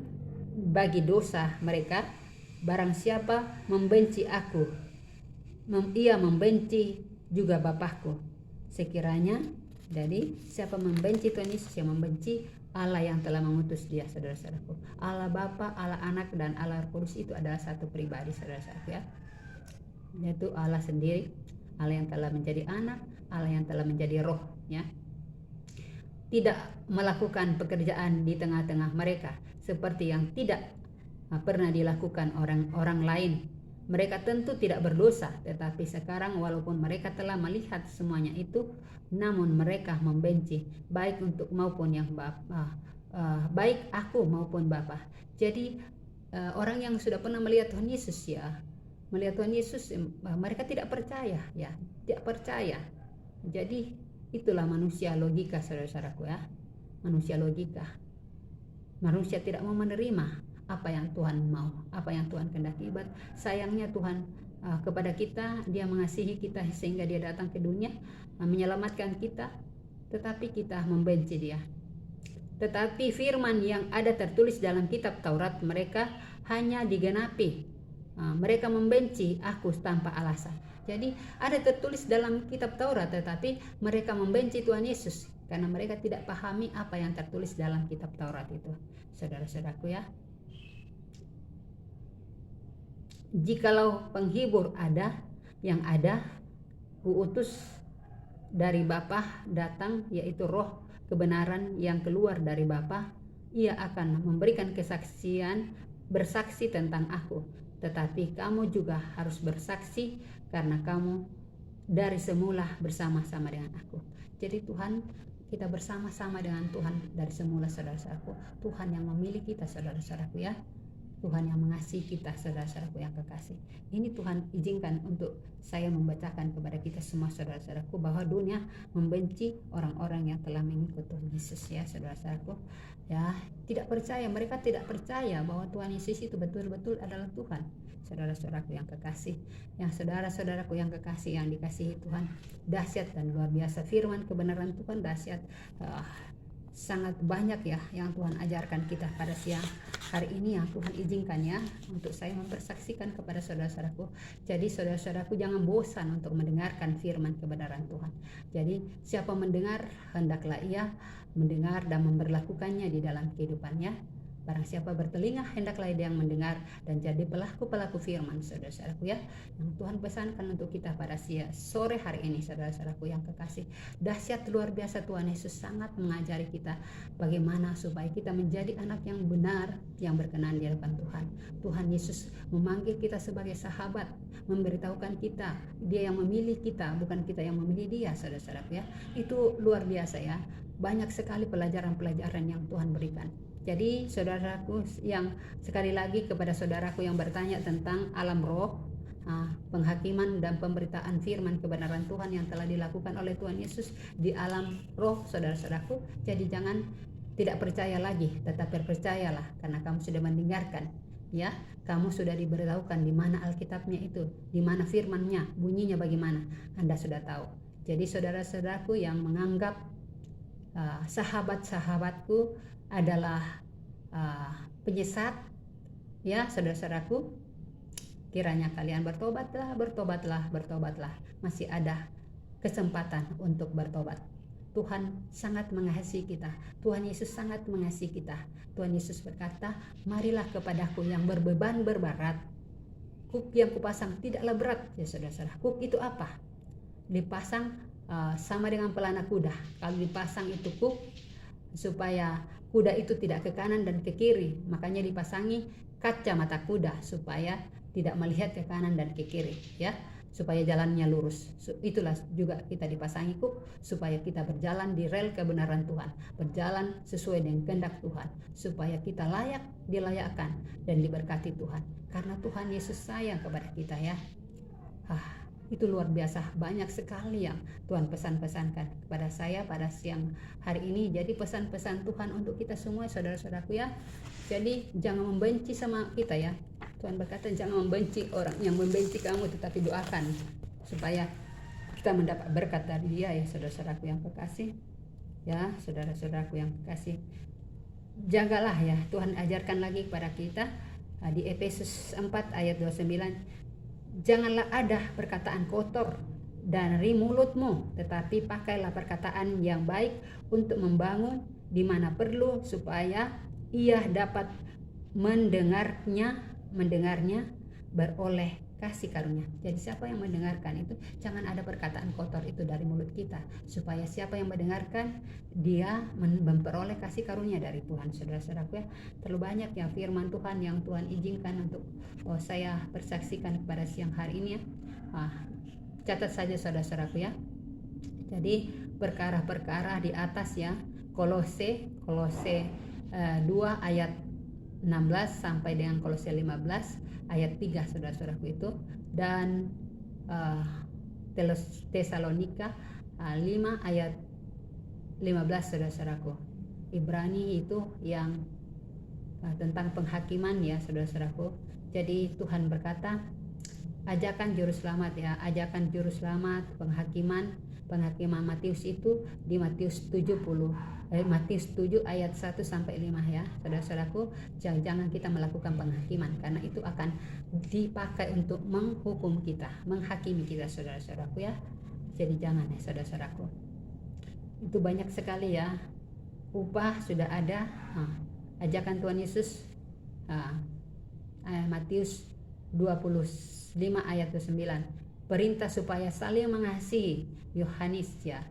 bagi dosa mereka. Barang siapa membenci aku, ia membenci juga Bapakku. Sekiranya, jadi siapa membenci Tuhan Yesus, yang membenci Allah yang telah mengutus Dia, saudara-saudaraku. Allah Bapa, Allah Anak, dan Allah Roh Kudus itu adalah satu pribadi, saudara-saudaraku, ya. Yaitu Allah sendiri, Allah yang telah menjadi anak, Allah yang telah menjadi roh, ya. Tidak melakukan pekerjaan di tengah-tengah mereka seperti yang tidak pernah dilakukan orang-orang lain. Mereka tentu tidak berdosa, tetapi sekarang walaupun mereka telah melihat semuanya itu, namun mereka membenci, baik untuk maupun yang baik aku maupun Bapa. Jadi orang yang sudah pernah melihat Tuhan Yesus, ya, melihat Tuhan Yesus, mereka tidak percaya, ya, tidak percaya. Jadi itulah manusia logika, saudara-saudaraku, ya. Manusia logika. Manusia tidak mau menerima apa yang Tuhan mau, apa yang Tuhan kehendaki. Sayangnya Tuhan kepada kita, Dia mengasihi kita sehingga Dia datang ke dunia menyelamatkan kita, tetapi kita membenci Dia. Tetapi firman yang ada tertulis dalam kitab Taurat mereka hanya digenapi. Mereka membenci aku tanpa alasan. Jadi ada tertulis dalam kitab Taurat, tetapi mereka membenci Tuhan Yesus karena mereka tidak pahami apa yang tertulis dalam kitab Taurat itu, saudara-saudaraku, ya. Jikalau penghibur ada, yang ada kuutus dari Bapa datang, yaitu roh kebenaran yang keluar dari Bapa, ia akan memberikan kesaksian, bersaksi tentang aku. Tetapi kamu juga harus bersaksi karena kamu dari semula bersama-sama dengan aku. Jadi Tuhan, kita bersama-sama dengan Tuhan dari semula, saudara-saudaraku. Tuhan yang memilih kita, saudara-saudaraku, ya. Tuhan yang mengasihi kita, saudara-saudaraku yang kekasih. Ini Tuhan izinkan untuk saya membacakan kepada kita semua, saudara-saudaraku, bahwa dunia membenci orang-orang yang telah mengikut Tuhan Yesus, ya, saudara-saudaraku. Ya, tidak percaya, mereka tidak percaya bahwa Tuhan Yesus itu betul-betul adalah Tuhan. Saudara-saudaraku yang kekasih, yang saudara-saudaraku yang kekasih, yang dikasihi Tuhan, dahsyat dan luar biasa firman kebenaran Tuhan, dahsyat. Sangat banyak, ya, yang Tuhan ajarkan kita pada siang hari ini, yang Tuhan izinkan, ya, untuk saya mempersaksikan kepada saudara-saudaraku. Jadi saudara-saudaraku jangan bosan untuk mendengarkan firman kebenaran Tuhan. Jadi siapa mendengar, hendaklah ia mendengar dan memberlakukannya di dalam kehidupannya. Barang siapa bertelinga, hendaklah dia yang mendengar dan jadi pelaku-pelaku firman, saudara-saudaraku, ya, yang Tuhan pesankan untuk kita pada sore hari ini, saudara-saudaraku yang kekasih. Dahsyat luar biasa, Tuhan Yesus sangat mengajari kita bagaimana supaya kita menjadi anak yang benar, yang berkenan di hadapan Tuhan. Tuhan Yesus memanggil kita sebagai sahabat, memberitahukan kita Dia yang memilih kita, bukan kita yang memilih Dia, saudara-saudaraku, ya. Itu luar biasa, ya. Banyak sekali pelajaran-pelajaran yang Tuhan berikan. Jadi saudaraku, yang sekali lagi kepada saudaraku yang bertanya tentang alam roh, penghakiman dan pemberitaan firman kebenaran Tuhan yang telah dilakukan oleh Tuhan Yesus di alam roh, saudara-saudaraku. Jadi jangan tidak percaya lagi, tetapi percayalah karena kamu sudah mendengarkan, ya. Kamu sudah diberitahukan di mana Alkitabnya itu, di mana firmannya, bunyinya bagaimana, Anda sudah tahu. Jadi saudara-saudaraku yang menganggap sahabat-sahabatku adalah penyesat, ya, saudara-saudaraku, kiranya kalian bertobatlah. Masih ada kesempatan untuk bertobat. Tuhan sangat mengasihi kita. Tuhan Yesus sangat mengasihi kita. Tuhan Yesus berkata, marilah kepadaku yang berbeban berberat, kuk yang kupasang tidaklah berat. Ya saudara-saudara, kuk itu apa? Dipasang sama dengan pelana kuda. Kalau dipasang itu kuk, supaya kuda itu tidak ke kanan dan ke kiri, makanya dipasangi kacamata kuda supaya tidak melihat ke kanan dan ke kiri, ya. supaya jalannya lurus. Itulah juga kita dipasangi kuk supaya kita berjalan di rel kebenaran Tuhan, berjalan sesuai dengan kehendak Tuhan, supaya kita layak dilayakkan dan diberkati Tuhan. Karena Tuhan Yesus sayang kepada kita ya. Itu luar biasa, banyak sekali yang Tuhan pesan-pesankan kepada saya pada siang hari ini. Jadi pesan-pesan Tuhan untuk kita semua saudara-saudaraku ya. Jadi jangan membenci sama kita ya. Tuhan berkata jangan membenci orang yang membenci kamu, tetapi doakan supaya kita mendapat berkat dari Dia ya saudara-saudaraku yang kekasih. Ya saudara-saudaraku yang kekasih, jagalah ya. Tuhan ajarkan lagi kepada kita di Efesus 4 ayat 29. Janganlah ada perkataan kotor dari mulutmu, tetapi pakailah perkataan yang baik untuk membangun di mana perlu, supaya ia dapat mendengarnya beroleh kasih karunia. Jadi siapa yang mendengarkan itu, jangan ada perkataan kotor itu dari mulut kita, supaya siapa yang mendengarkan dia memperoleh kasih karunia dari Tuhan. Saudara-saudaraku ya, terlalu banyak ya firman Tuhan yang Tuhan izinkan untuk saya persaksikan kepada siang hari ini ya. Catat saja saudara-saudaraku ya. Jadi perkara-perkara di atas ya, Kolose 2 ayat 16 sampai dengan Kolose 15 ayat 3 saudara-saudaraku itu, dan Tesalonika 5 ayat 15 saudara-saudaraku. Ibrani itu yang tentang penghakiman ya saudara-saudaraku. Jadi Tuhan berkata ajakan juru selamat ya, ajakan juru selamat penghakiman Matius itu di Matius 7 ayat 1 sampai 5 ya saudara-saudaraku. Jangan kita melakukan penghakiman, karena itu akan dipakai untuk menghukum kita, menghakimi kita saudara-saudaraku ya. Jadi jangan ya saudara-saudaraku. Itu banyak sekali ya, upah sudah ada. Ajakan Tuhan Yesus Matius 25 ayat 9, perintah supaya saling mengasihi, Yohanes ya.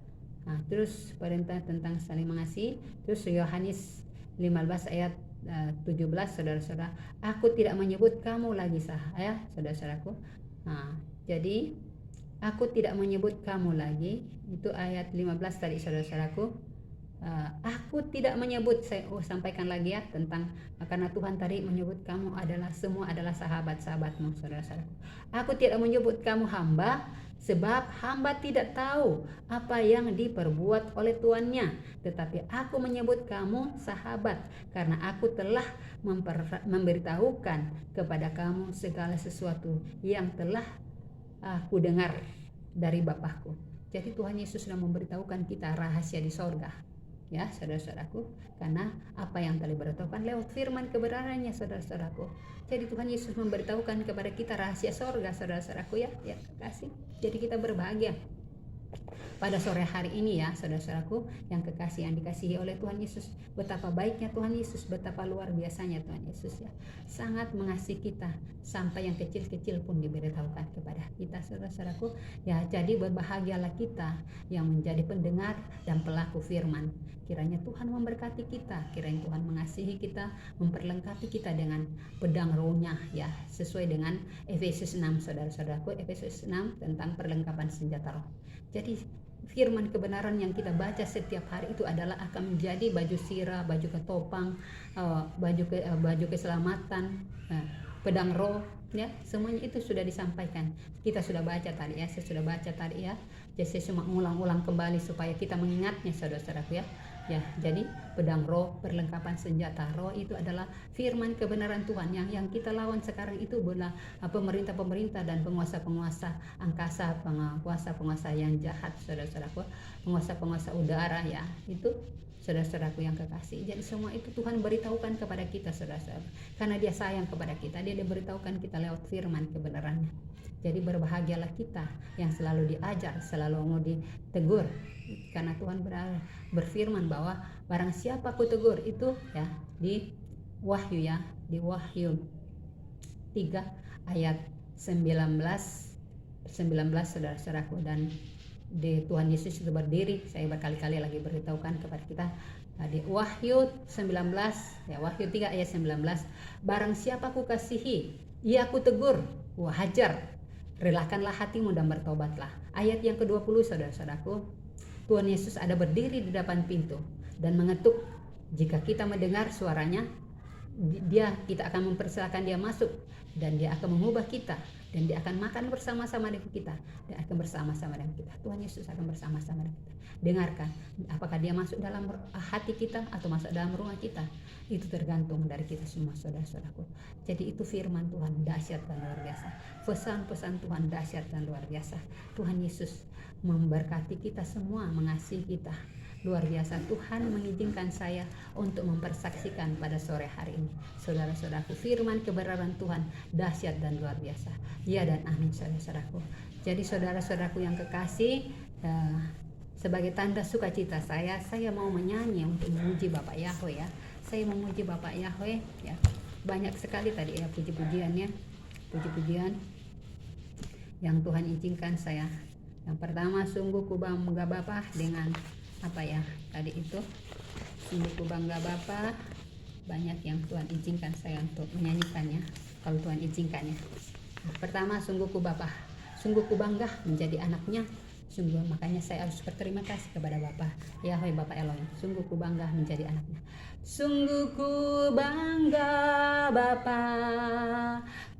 Terus perintah tentang saling mengasihi. Terus Yohanes 15 ayat 17 saudara-saudara, aku tidak menyebut kamu lagi ya saudara-saudaraku. Jadi aku tidak menyebut kamu lagi, itu ayat 15 tadi saudara-saudaraku. Aku tidak menyebut, saya sampaikan lagi ya tentang, karena Tuhan tadi menyebut kamu semua adalah sahabat-sahabatmu saudara-saudaraku. Aku tidak menyebut kamu hamba, sebab hamba tidak tahu apa yang diperbuat oleh tuannya, tetapi aku menyebut kamu sahabat, karena aku telah memberitahukan kepada kamu segala sesuatu yang telah aku dengar dari Bapakku. Jadi Tuhan Yesus sudah memberitahukan kita rahasia di sorga ya saudara-saudaraku, karena apa yang telah diberitahukan lewat firman kebenarannya saudara-saudaraku. Jadi Tuhan Yesus memberitahukan kepada kita rahasia sorga saudara-saudaraku ya kasih. Jadi kita berbahagia pada sore hari ini ya saudara-saudaraku yang kekasih, yang dikasihi oleh Tuhan Yesus. Betapa baiknya Tuhan Yesus, betapa luar biasanya Tuhan Yesus ya, sangat mengasihi kita sampai yang kecil-kecil pun diberitahukan kepada kita saudara-saudaraku ya. Jadi berbahagialah kita yang menjadi pendengar dan pelaku firman. Kiranya Tuhan memberkati kita, kiranya Tuhan mengasihi kita, memperlengkapi kita dengan pedang rohnya ya, sesuai dengan Efesus 6 saudara-saudaraku. Efesus 6 tentang perlengkapan senjata roh. Jadi firman kebenaran yang kita baca setiap hari itu adalah akan menjadi baju sirah, baju ketopang, baju keselamatan, pedang roh ya, semuanya itu sudah disampaikan. Kita sudah baca tadi ya, saya sudah baca tadi ya. Jadi saya cuma ulang-ulang kembali supaya kita mengingatnya saudara-saudaraku ya. Ya, jadi pedang roh, perlengkapan senjata roh itu adalah firman kebenaran Tuhan. Yang kita lawan sekarang itu adalah pemerintah-pemerintah dan penguasa-penguasa angkasa, penguasa-penguasa yang jahat saudara-saudaraku, penguasa-penguasa udara ya. Itu saudara-saudaraku yang kekasih. Jadi semua itu Tuhan beritahukan kepada kita saudara-saudara, karena Dia sayang kepada kita. Dia beritahukan kita lewat firman kebenarannya. Jadi berbahagialah kita yang selalu diajar, selalu mau ditegur, karena Tuhan berfirman bahwa barang siapa ku tegur itu ya, di Wahyu ya, di Wahyu 3 ayat 19 saudara-saudaraku. Dan di Tuhan Yesus itu berdiri, saya berkali-kali lagi beritahukan kepada kita di Wahyu 19 ya, Wahyu 3 ayat 19, barang siapa ku kasihi ia ku tegur, ku hajar, Relakanlah hatimu dan bertobatlah. Ayat yang ke-20 saudara-saudaraku, Tuhan Yesus ada berdiri di depan pintu dan mengetuk. Jika kita mendengar suaranya, kita akan mempersilahkan dia masuk, dan dia akan mengubah kita, dan dia akan makan bersama-sama dengan kita, dan akan bersama-sama dengan kita. Tuhan Yesus akan bersama-sama dengan kita. Dengarkan, apakah dia masuk dalam hati kita atau masuk dalam rumah kita, itu tergantung dari kita semua, saudara-saudaraku. Jadi itu firman Tuhan dahsyat dan luar biasa. Pesan-pesan Tuhan dahsyat dan luar biasa. Tuhan Yesus memberkati kita semua, mengasihi kita. Luar biasa, Tuhan mengizinkan saya untuk mempersaksikan pada sore hari ini. Saudara-saudaraku, firman kebenaran Tuhan dahsyat dan luar biasa. Ya dan amin, saudara-saudaraku. Jadi saudara-saudaraku yang kekasih, sebagai tanda sukacita saya mau menyanyi untuk memuji Bapak Yahweh ya. Saya memuji Bapak Yahweh ya. Banyak sekali tadi ya puji-pujiannya. Puji-pujian yang Tuhan izinkan saya. Yang pertama, sungguh ku bangga Bapa dengan apa ya tadi itu, sungguh ku bangga Bapa. Banyak yang Tuhan izinkan saya untuk menyanyikannya kalau Tuhan izinkannya. Pertama, sungguh ku Bapa, sungguh ku bangga menjadi anaknya. Sungguh, makanya saya harus berterima kasih kepada Bapa Yahweh, Bapa Elohim. Sungguh ku bangga menjadi anaknya. Sungguh ku bangga Bapa,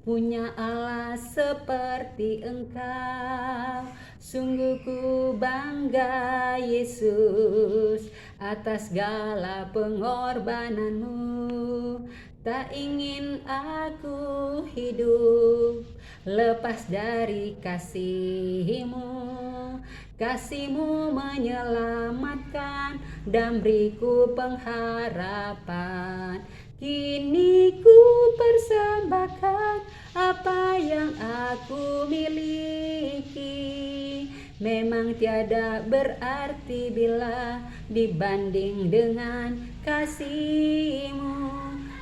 punya Allah seperti Engkau. Sungguh ku bangga Yesus atas segala pengorbananmu. Tak ingin aku hidup lepas dari kasih-Mu. Kasih-Mu menyelamatkan dan beriku pengharapan. Kini ku persembahkan apa yang aku miliki. Memang tiada berarti bila dibanding dengan kasih-Mu.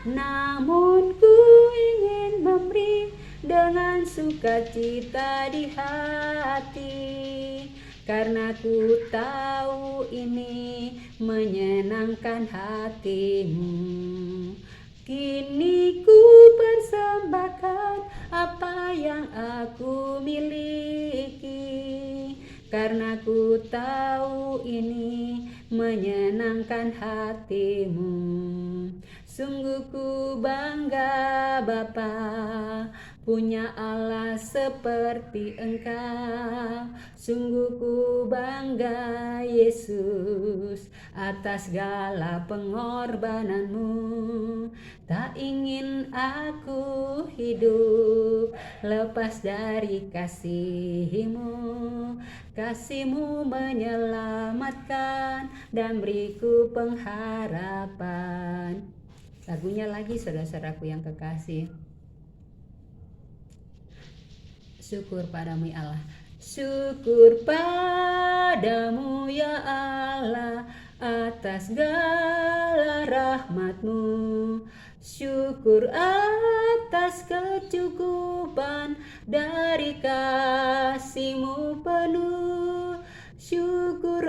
Namun ku ingin memberi dengan sukacita di hati, karena ku tahu ini menyenangkan hati-Mu. Kini ku persembahkan apa yang aku miliki, karena ku tahu ini menyenangkan hati-Mu. Sungguh ku bangga Bapa, punya Allah seperti Engkau. Sungguh ku bangga Yesus atas segala pengorbananmu. Tak ingin aku hidup lepas dari kasih-Mu. Kasih-Mu menyelamatkan dan beriku pengharapan. Lagunya lagi, saudara-saudaraku yang kekasih. Syukur padamu ya Allah. Syukur padamu ya Allah atas segala rahmat-Mu. Syukur atas kecukupan dari kasih-Mu penuh. Syukur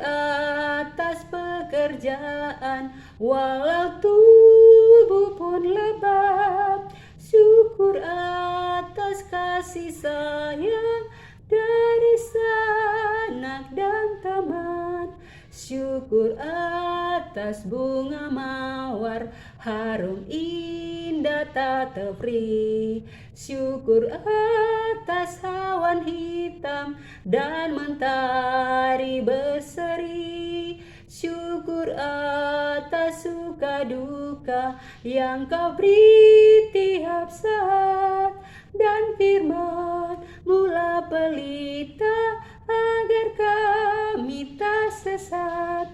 atas pekerjaan walau tubuh pun lebat. Syukur atas kasih sayang dari sanak dan teman. Syukur atas bunga mawar harum indah tak tepri. Syukur atas awan hitam dan mentari berseri. Syukur atas suka duka yang Kau beri tiap saat, dan firman mula pelita agar kami tak sesat.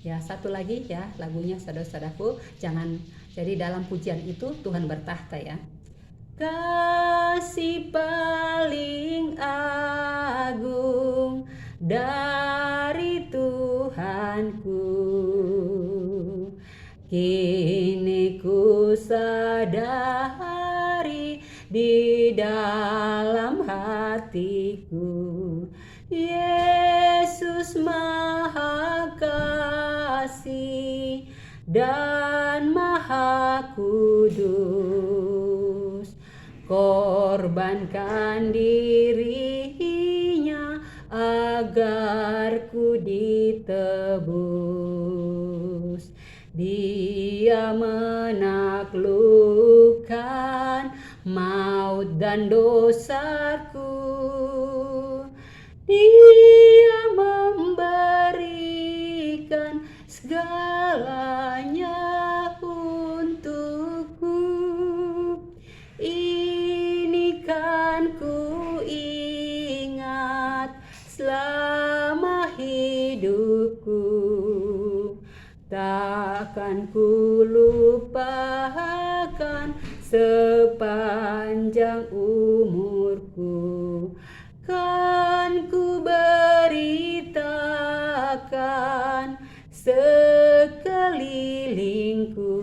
Ya, satu lagi ya lagunya, saudara-saudaraku. Jangan, jadi dalam pujian itu Tuhan bertahta ya. Kasih paling agung dari Tuhanku, kini ku sadari di dalam hatiku. Yesus Maha Kasih dan Maha Kudus, mengorbankan dirinya agar ku ditebus. Dia menaklukkan maut dan dosaku. Dia memberikan segalanya untukku. Ini kan ku ingat selama hidupku. Takkan ku lupakan sepanjang umurku. Kan ku beritakan sekelilingku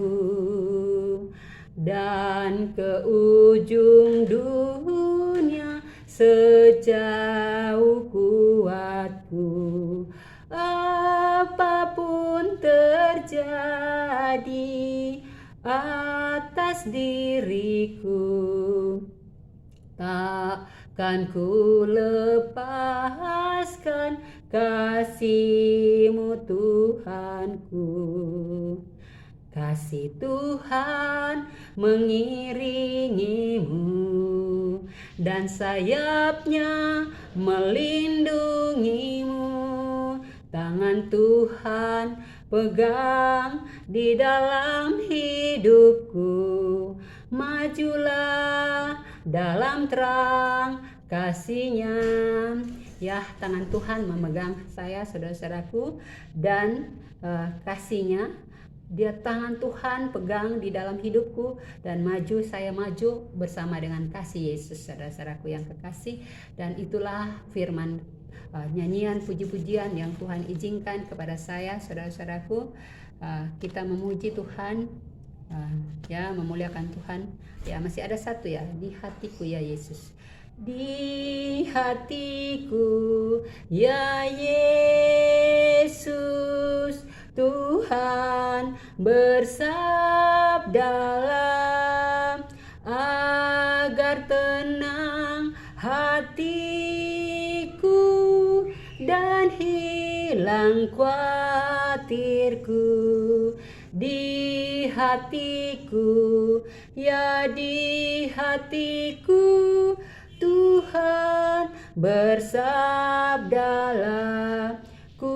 dan ke ujung dunia sejauh kuatku. Apapun terjadi atas diriku, takkan ku lepaskan kasih-Mu Tuhanku. Kasih Tuhan mengiringimu dan sayapnya melindungimu. Tangan Tuhan pegang di dalam hidupku. Majulah dalam terang kasih-Nya. Ya, tangan Tuhan memegang saya, saudara-saudaraku, dan kasih-Nya. Dia tangan Tuhan pegang di dalam hidupku dan saya maju bersama dengan kasih Yesus, saudara-saudaraku yang kekasih. Dan itulah firman nyanyian puji-pujian yang Tuhan izinkan kepada saya, saudara-saudaraku. Kita memuji Tuhan, ya, memuliakan Tuhan. Ya, masih ada satu ya, di hatiku ya Yesus. Di hatiku ya Yesus, Tuhan bersabdalah agar tenang hatiku dan hilang khawatirku. Di hatiku, ya di hatiku, Tuhan bersabdalah, ku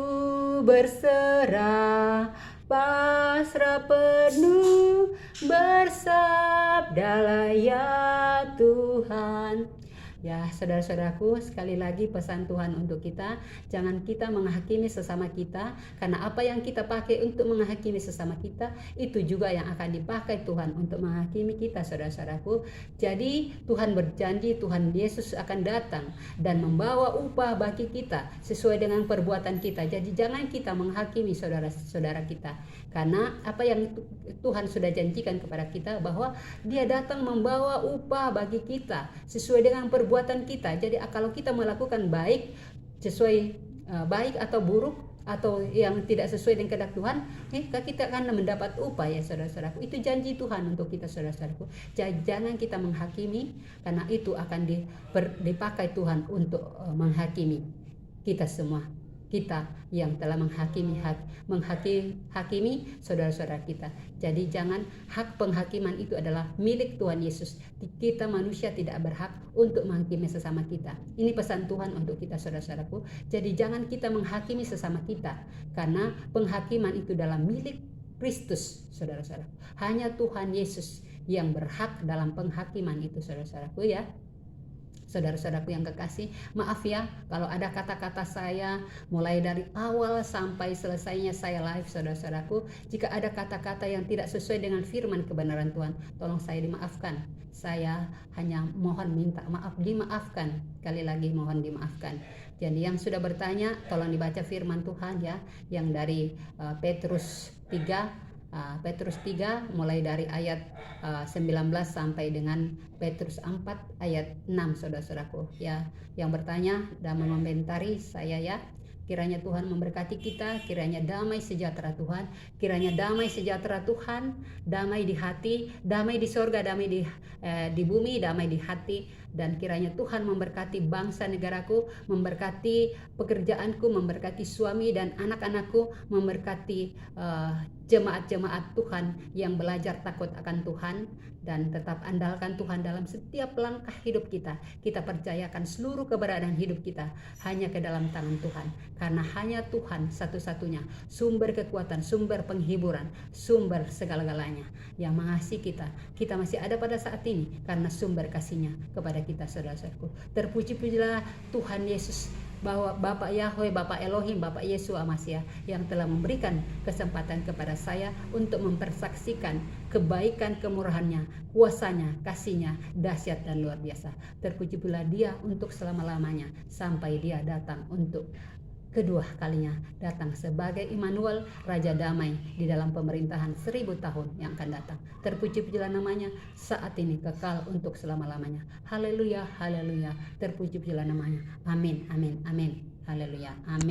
berserah, pasrah penuh, bersabdalah ya Tuhan. Ya, saudara-saudaraku, sekali lagi pesan Tuhan untuk kita, jangan kita menghakimi sesama kita, karena apa yang kita pakai untuk menghakimi sesama kita, itu juga yang akan dipakai Tuhan untuk menghakimi kita, saudara-saudaraku. Jadi Tuhan berjanji, Tuhan Yesus akan datang dan membawa upah bagi kita sesuai dengan perbuatan kita. Jadi jangan kita menghakimi saudara-saudara kita, karena apa yang Tuhan sudah janjikan kepada kita, bahwa Dia datang membawa upah bagi kita sesuai dengan perbuatan kita. Jadi kalau kita melakukan baik sesuai baik atau buruk atau yang tidak sesuai dengan kehendak Tuhan, kita akan mendapat upah ya saudara-saudaraku. Itu janji Tuhan untuk kita, saudara-saudaraku. Jangan kita menghakimi, karena itu akan dipakai Tuhan untuk menghakimi kita semua. Kita yang telah menghakimi saudara-saudara kita. Jadi jangan, hak penghakiman itu adalah milik Tuhan Yesus. Kita manusia tidak berhak untuk menghakimi sesama kita. Ini pesan Tuhan untuk kita, saudara-saudaraku. Jadi jangan kita menghakimi sesama kita, karena penghakiman itu adalah milik Kristus, saudara-saudara. Hanya Tuhan Yesus yang berhak dalam penghakiman itu, saudara-saudaraku ya. Saudara-saudaraku yang kekasih, maaf ya kalau ada kata-kata saya mulai dari awal sampai selesainya saya live, saudara-saudaraku. Jika ada kata-kata yang tidak sesuai dengan firman kebenaran Tuhan, tolong saya dimaafkan. Saya hanya mohon minta maaf, dimaafkan. Kali lagi mohon dimaafkan. Jadi yang sudah bertanya, tolong dibaca firman Tuhan ya, yang dari Petrus 3 mulai dari ayat 19 sampai dengan Petrus 4 ayat 6, saudara-saudaraku ya. Yang bertanya dan mengomentari saya ya, kiranya Tuhan memberkati kita, kiranya damai sejahtera Tuhan, kiranya damai sejahtera Tuhan, damai di hati, damai di sorga, damai di bumi, damai di hati, Dan kiranya Tuhan memberkati bangsa negaraku, memberkati pekerjaanku, memberkati suami dan anak-anakku, memberkati jemaat-jemaat Tuhan yang belajar takut akan Tuhan dan tetap andalkan Tuhan dalam setiap langkah hidup kita. Kita percayakan seluruh keberadaan hidup kita hanya ke dalam tangan Tuhan, karena hanya Tuhan satu-satunya sumber kekuatan, sumber penghiburan, sumber segala-galanya yang mengasihi kita. Kita masih ada pada saat ini karena sumber kasih-Nya kepada kita, saudara-saudaraku. Terpuji-pujilah Tuhan Yesus, bahwa Bapak Yahweh, Bapak Elohim, Bapak Yesua Masya yang telah memberikan kesempatan kepada saya untuk mempersaksikan kebaikan, kemurahan-Nya, kuasa-Nya, kasih-Nya dahsyat dan luar biasa. Terpuji-pujilah Dia untuk selama-lamanya sampai Dia datang untuk kedua kalinya, datang sebagai Immanuel, Raja Damai di dalam pemerintahan 1000 tahun yang akan datang. Terpuji-pujilah namanya saat ini, kekal untuk selama-lamanya. Haleluya, haleluya. Terpuji-pujilah namanya. Amin, amin, amin. Haleluya, amin.